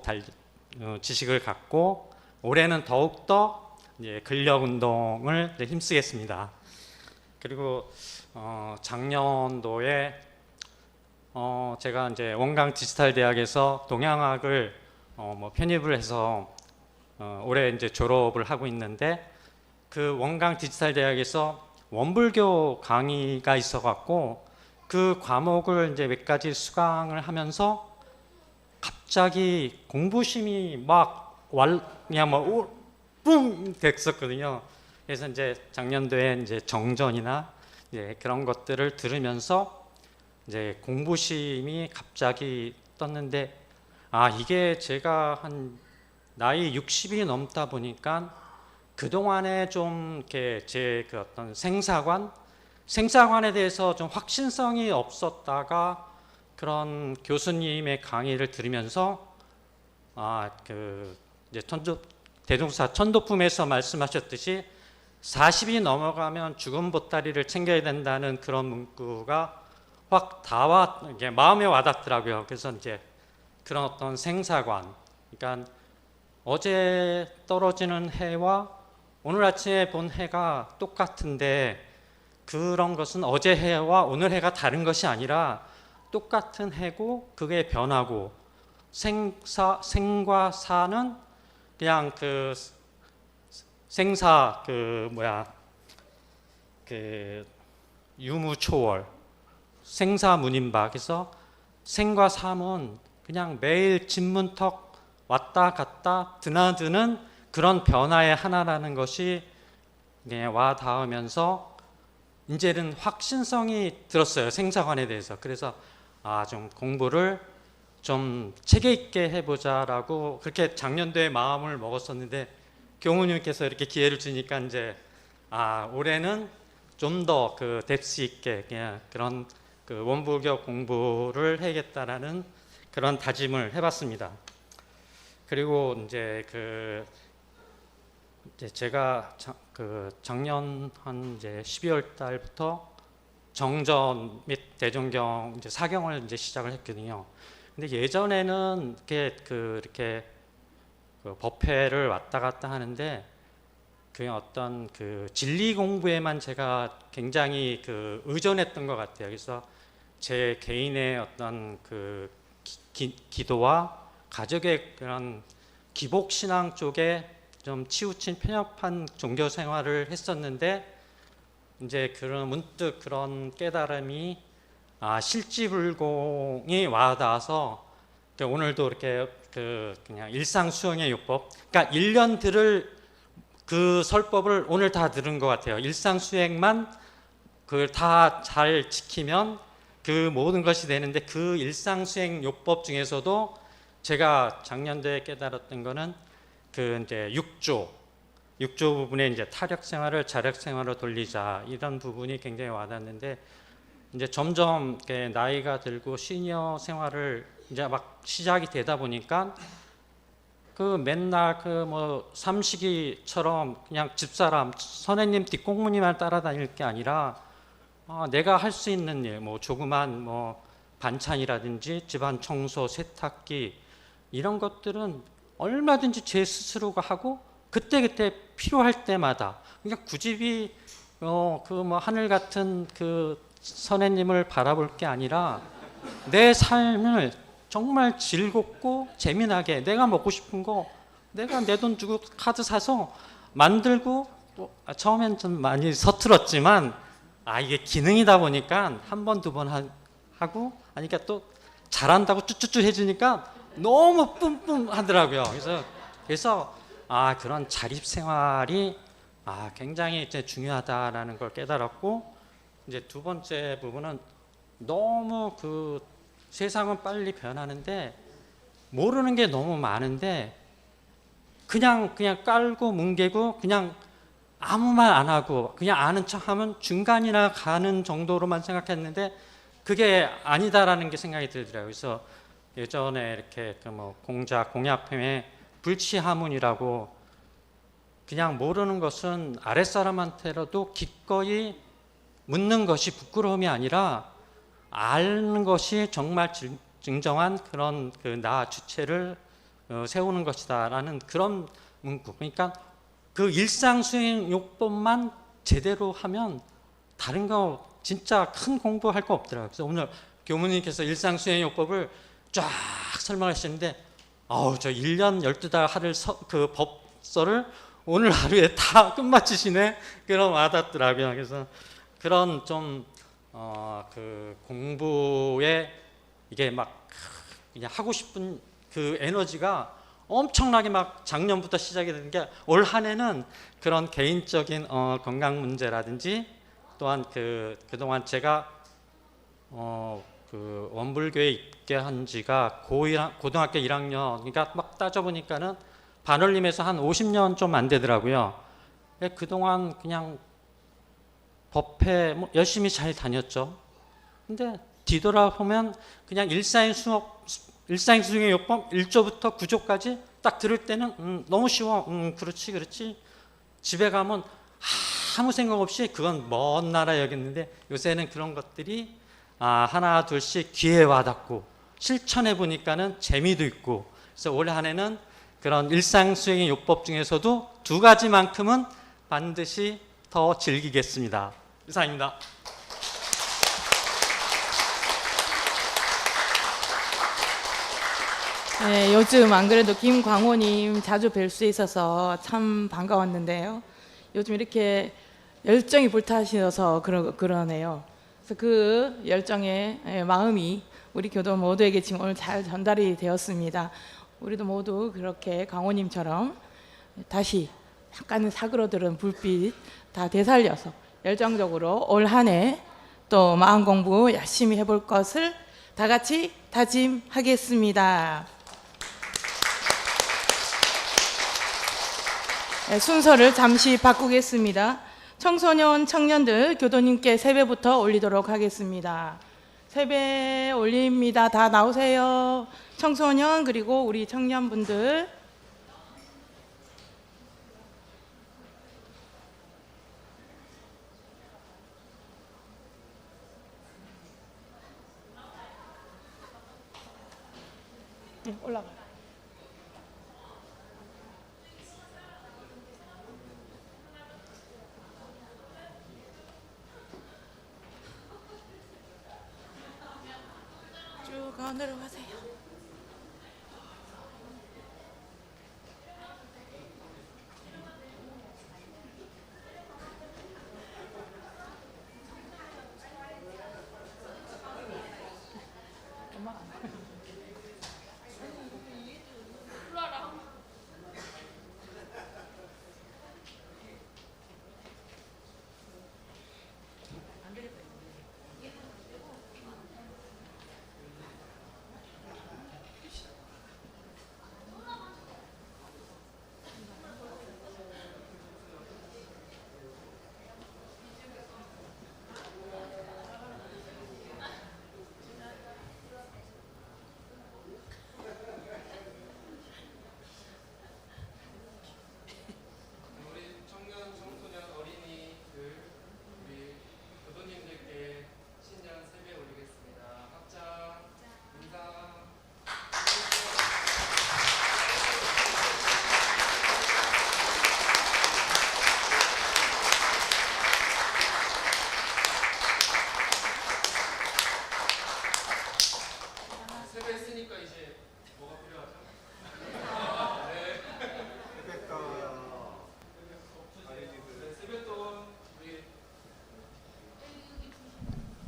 지식을 갖고 올해는 더욱더 이제 근력 운동을 힘쓰겠습니다. 그리고 작년도에 제가 이제 원광 디지털 대학에서 동양학을 편입을 해서 올해 이제 졸업을 하고 있는데 그 원광 디지털 대학에서 원불교 강의가 있어갖고 그 과목을 이제 몇 가지 수강을 하면서 갑자기 공부심이 막 그냥 뿡 됐었거든요. 그래서 이제 작년도에 이제 정전이나 이제 그런 것들을 들으면서 이제 공부심이 갑자기 떴는데 이게 제가 한 나이 60이 넘다 보니까 그동안에 좀 이렇게 제 그 어떤 생사관에 대해서 좀 확신성이 없었다가 그런 교수님의 강의를 들으면서 그 이제 대종사 천도품에서 말씀하셨듯이 40이 넘어가면 죽은 보따리를 챙겨야 된다는 그런 문구가 확 이게 마음에 와닿더라고요. 그래서 이제 그런 어떤 생사관, 그러니까 어제 떨어지는 해와 오늘 아침에 본 해가 똑같은데 그런 것은 어제 해와 오늘 해가 다른 것이 아니라 똑같은 해고 그게 변하고 생과 사는 그냥 그 생사 그 유무초월 생사문인박. 그래서 생과 사는 그냥 매일 진문턱 왔다 갔다 드나드는 그런 변화의 하나라는 것이 와 닿으면서 이제는 확신성이 들었어요. 생사관에 대해서. 그래서 좀 공부를 좀 체계 있게 해보자라고 그렇게 작년도에 마음을 먹었었는데 교무님께서 이렇게 기회를 주니까 이제 올해는 좀 더 그 뎁스 있게 그냥 그런 그 원불교 공부를 해야겠다라는 그런 다짐을 해봤습니다. 그리고 이제 제가 작년 한 이제 12월 달부터 정전 및 대종경 이제 사경을 이제 시작을 했거든요. 근데 예전에는 이렇게 법회를 왔다 갔다 하는데 그냥 어떤 그 진리 공부에만 제가 굉장히 의존했던 것 같아요. 그래서 제 개인의 어떤 그 기도와 가족의 그런 기복 신앙 쪽에 좀 치우친 편협한 종교 생활을 했었는데 이제 문득 그런 깨달음이 실지불공이 와닿아서 오늘도 이렇게 그냥 일상 수행의 요법, 그러니까 1년 들을 그 설법을 오늘 다 들은 것 같아요. 일상 수행만 다 잘 지키면 그 모든 것이 되는데 그 일상 수행 요법 중에서도 제가 작년도에 깨달았던 거는 이제 6조 부분에 이제 타력 생활을 자력 생활로 돌리자 이런 부분이 굉장히 와닿는데 이제 점점 나이가 들고 시니어 생활을 이제 막 시작이 되다 보니까 맨날 삼식이처럼 그냥 집사람 선생님 뒷공무니만 따라다닐 게 아니라 내가 할 수 있는 일, 조그만 반찬이라든지 집안 청소, 세탁기 이런 것들은 얼마든지 제 스스로가 하고 그때 필요할 때마다 그러니까 굳이 하늘 같은 선생님을 바라볼 게 아니라 내 삶을 정말 즐겁고 재미나게 내가 먹고 싶은 거 내가 내 돈 주고 카드 사서 만들고 처음엔 좀 많이 서툴었지만 이게 기능이다 보니까 한 번, 두 번 하고 그러니까 또 잘한다고 쭈쭈쭈 해주니까 너무 뿜뿜 하더라고요. 그래서 그런 자립 생활이 굉장히 이제 중요하다라는 걸 깨달았고 이제 두 번째 부분은 너무 세상은 빨리 변하는데 모르는 게 너무 많은데 그냥 깔고 뭉개고 그냥 아무 말 안 하고 그냥 아는 척하면 중간이나 가는 정도로만 생각했는데 그게 아니다라는 게 생각이 들더라고요. 그래서 예전에 이렇게 그 뭐 공약표에 불치하문이라고 그냥 모르는 것은 아랫사람한테라도 기꺼이 묻는 것이 부끄러움이 아니라 아는 것이 정말 진정한 그런 그 나 주체를 세우는 것이다라는 그런 문구. 그러니까 그 일상수행요법만 제대로 하면 다른 거 진짜 큰 공부할 거 없더라고요. 그래서 오늘 교무님께서 일상수행요법을 쫙 설명하시는데 저 1년 12달 하를 그 법서를 오늘 하루에 다 끝마치시네. 그런 와닿더라고요. 그래서 그런 좀 그 공부에 이게 막 그냥 하고 싶은 그 에너지가 엄청나게 막 작년부터 시작이 되는 게 올 한 해는 그런 개인적인 건강 문제라든지 또한 그동안 제가 그 원불교에 있게 한 지가 고등학교 1학년 그러니까 막 따져보니까는 반올림에서 한 50년 좀 안 되더라고요. 그동안 그냥 법회 뭐 열심히 잘 다녔죠. 근데 뒤돌아보면 그냥 일상수행의 요법 1조부터 9조까지 딱 들을 때는 너무 쉬워. 그렇지. 집에 가면 아무 생각 없이 그건 먼 나라 여겼는데 요새는 그런 것들이 하나 둘씩 귀에 와닿고 실천해 보니까는 재미도 있고 그래서 올 한 해는 그런 일상수행의 요법 중에서도 2가지만큼은 반드시 더 즐기겠습니다. 이상입니다. 네, 요즘 안 그래도 김광호님 자주 뵐 수 있어서 참 반가웠는데요. 요즘 이렇게 열정이 불타셔서 그러네요. 그래서 그 열정의 마음이 우리 교도 모두에게 지금 오늘 잘 전달이 되었습니다. 우리도 모두 그렇게 광호님처럼 다시 약간은 사그러들은 불빛 다 되살려서 열정적으로 올 한 해 또 마음 공부 열심히 해볼 것을 다 같이 다짐하겠습니다. 네, 순서를 잠시 바꾸겠습니다. 청소년, 청년들 교도님께 세배부터 올리도록 하겠습니다. 세배 올립니다. 다 나오세요. 청소년 그리고 우리 청년분들. 네, 올라가요. 쭉 내려가세요.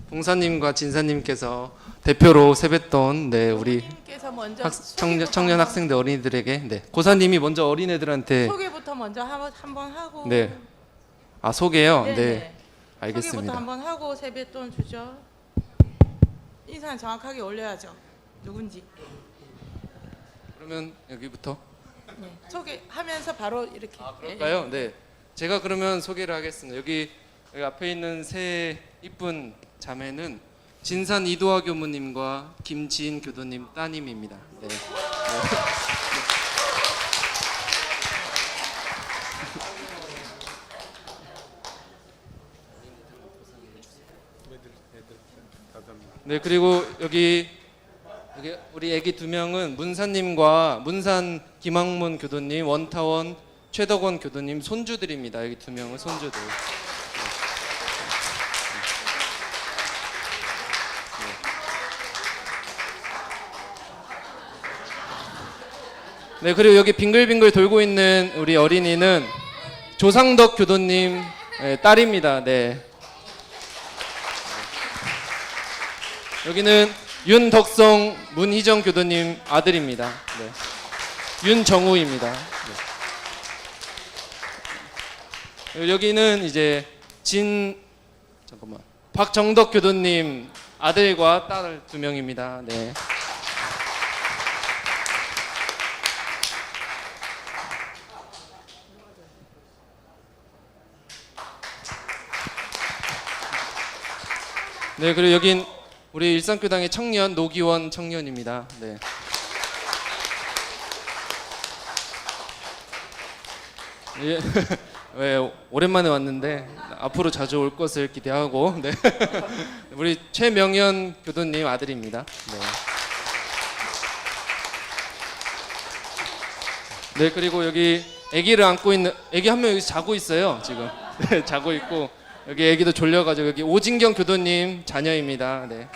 봉사님과 진사님께서 대표로 세뱃돈 우리 먼저 청년 학생들 어린이들에게 고사님이 먼저 어린애들한테 소개부터 먼저 한번 하고 소개요? 네네. 네, 알겠습니다. 소개부터 한번 하고 세뱃돈 주죠. 인사는 정확하게 올려야죠. 누군지. 그러면 여기부터 소개하면서 바로 이렇게. 그럴까요? 네. 제가 그러면 소개를 하겠습니다. 여기 앞에 있는 세 이쁜 자매는 진산 이도화 교무님과 김지인 교도님 따님입니다. 네. 네, 그리고 여기 우리 애기 두 명은 문사님과 문산 김학문 교도님, 원타원 최덕원 교도님 손주들입니다. 여기 두 명은 손주들. 네, 그리고 여기 빙글빙글 돌고 있는 우리 어린이는 조상덕 교도님 딸입니다. 네. 여기는 윤덕성 문희정 교도님 아들입니다. 네. 윤정우입니다. 네. 여기는 이제 박정덕 교도님 아들과 딸 두 명입니다. 네. 네, 그리고 여긴 우리 일산교당의 청년 노기원 청년입니다. 네. 예, 네, 오랜만에 왔는데 앞으로 자주 올 것을 기대하고, 네. 우리 최명현 교도님 아들입니다. 네. 네, 그리고 여기 아기를 안고 있는 아기 한 명 여기 자고 있어요. 지금 네, 자고 있고. 여기 애기도 졸려가지고 여기 오진경 교도님 자녀입니다. 네.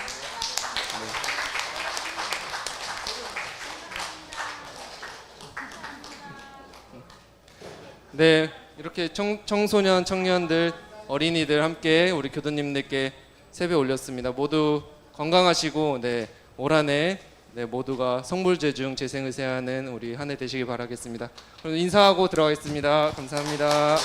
네, 이렇게 청소년, 청년들, 어린이들 함께 우리 교도님들께 세배 올렸습니다. 모두 건강하시고 네, 올 한 해 네, 모두가 성불재중 재생의세하는 우리 한 해 되시길 바라겠습니다. 그럼 인사하고 들어가겠습니다. 감사합니다.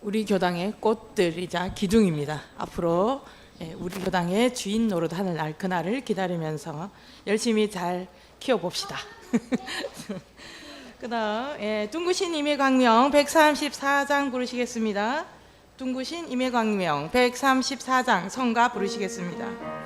우리 교당의 꽃들이자 기둥입니다. 앞으로 우리 교당의 주인 노릇하는 날 그날을 기다리면서 열심히 잘 키워봅시다. 그다음 둥구신 임의광명 134장 부르시겠습니다. 둥구신 임의광명 134장 성가 부르시겠습니다.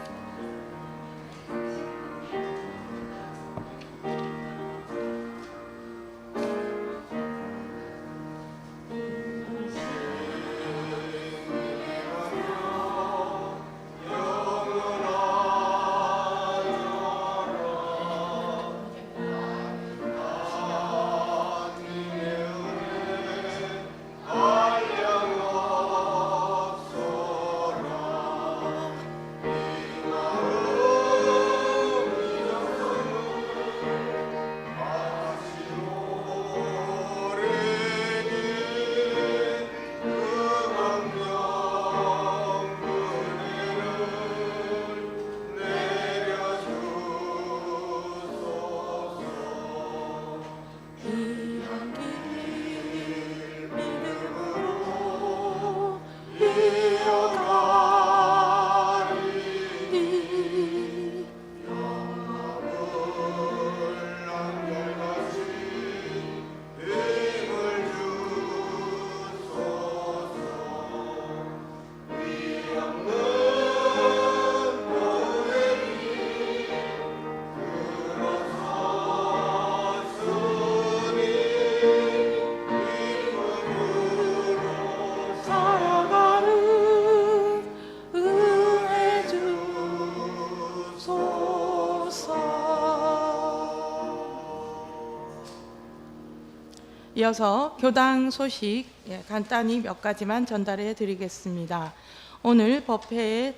이어서 교당 소식 간단히 몇 가지만 전달해 드리겠습니다. 오늘 법회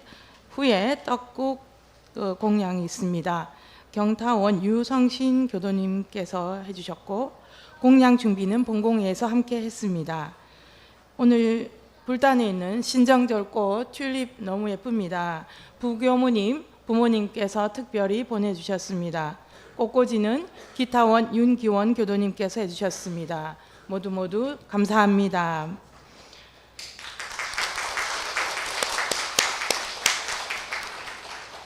후에 떡국 공양이 있습니다. 경타원 유성신 교도님께서 해주셨고 공양 준비는 본공회에서 함께 했습니다. 오늘 불단에 있는 신정절꽃 튤립 너무 예쁩니다. 부교무님 부모님께서 특별히 보내주셨습니다. 꽃꽂이는 기타원 윤기원 교도님께서 해주셨습니다. 모두 감사합니다.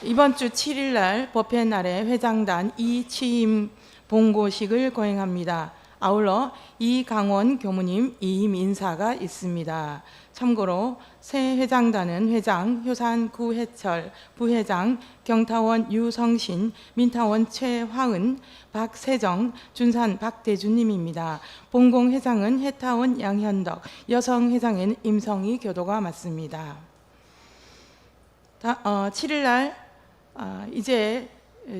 이번 주 7일 날 법회 날에 회장단 이취임 봉고식을 거행합니다. 아울러 이강원 교무님 이임 인사가 있습니다. 참고로 새 회장단은 회장 효산 구해철, 부회장 경타원 유성신, 민타원 최화은, 박세정, 준산 박대준님입니다. 봉공회장은 해타원 양현덕, 여성회장에는 임성희 교도가 맡습니다. 7일 날 이제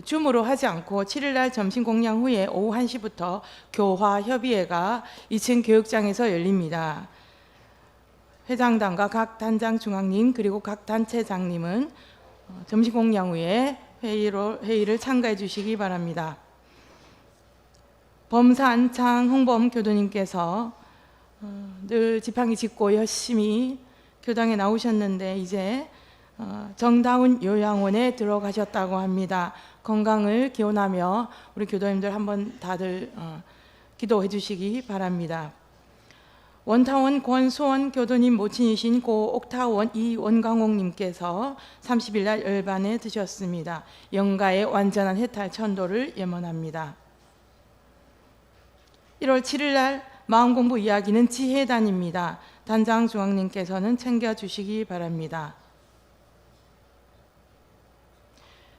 줌으로 하지 않고 7일 날 점심 공양 후에 오후 1시부터 교화 협의회가 2층 교육장에서 열립니다. 회장단과 각 단장 중앙님 그리고 각 단체장님은 점심 공양 후에 회의를 참가해 주시기 바랍니다. 범산창 홍범 교도님께서 늘 지팡이 짚고 열심히 교당에 나오셨는데 이제 정다운 요양원에 들어가셨다고 합니다. 건강을 기원하며 우리 교도님들 한번 다들 기도해 주시기 바랍니다. 원타원 권수원 교도님 모친이신 고 옥타원 이원광옥님께서 30일 날 열반에 드셨습니다. 영가의 완전한 해탈 천도를 염원합니다. 1월 7일 날 마음공부 이야기는 지혜단입니다. 단장 중앙님께서는 챙겨주시기 바랍니다.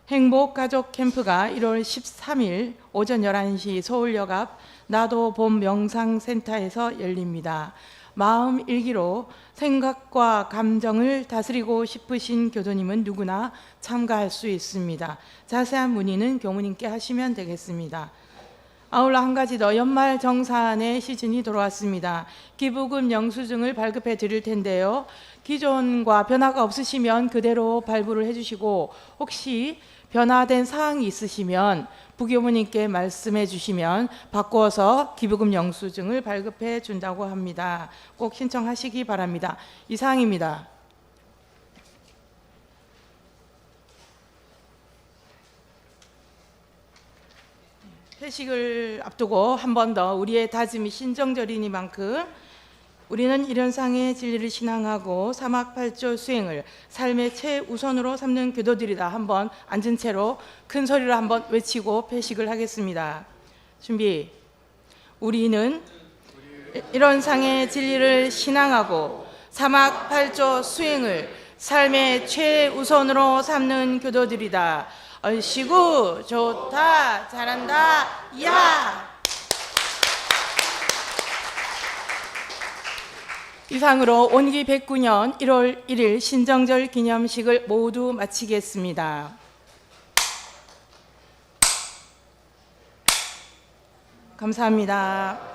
행복가족 캠프가 1월 13일 오전 11시 서울역 앞 나도 봄 명상센터에서 열립니다. 마음 일기로 생각과 감정을 다스리고 싶으신 교도님은 누구나 참가할 수 있습니다. 자세한 문의는 교무님께 하시면 되겠습니다. 아울러 한 가지 더, 연말 정산의 시즌이 돌아왔습니다. 기부금 영수증을 발급해 드릴 텐데요. 기존과 변화가 없으시면 그대로 발부를 해주시고 혹시 변화된 사항이 있으시면 부교무님께 말씀해 주시면 바꾸어서 기부금 영수증을 발급해 준다고 합니다. 꼭 신청하시기 바랍니다. 이상입니다. 회식을 앞두고 한 번 더 우리의 다짐이 신정절이니만큼 우리는 일현상의 진리를 신앙하고 사막팔조 수행을 삶의 최우선으로 삼는 교도들이다. 한번 앉은 채로 큰 소리로 한번 외치고 회식을 하겠습니다. 준비. 우리는 일현상의 진리를 신앙하고 사막팔조 수행을 삶의 최우선으로 삼는 교도들이다. 얼씨구 좋다 잘한다 야. 이상으로 온기 109년 1월 1일 신정절 기념식을 모두 마치겠습니다. 감사합니다.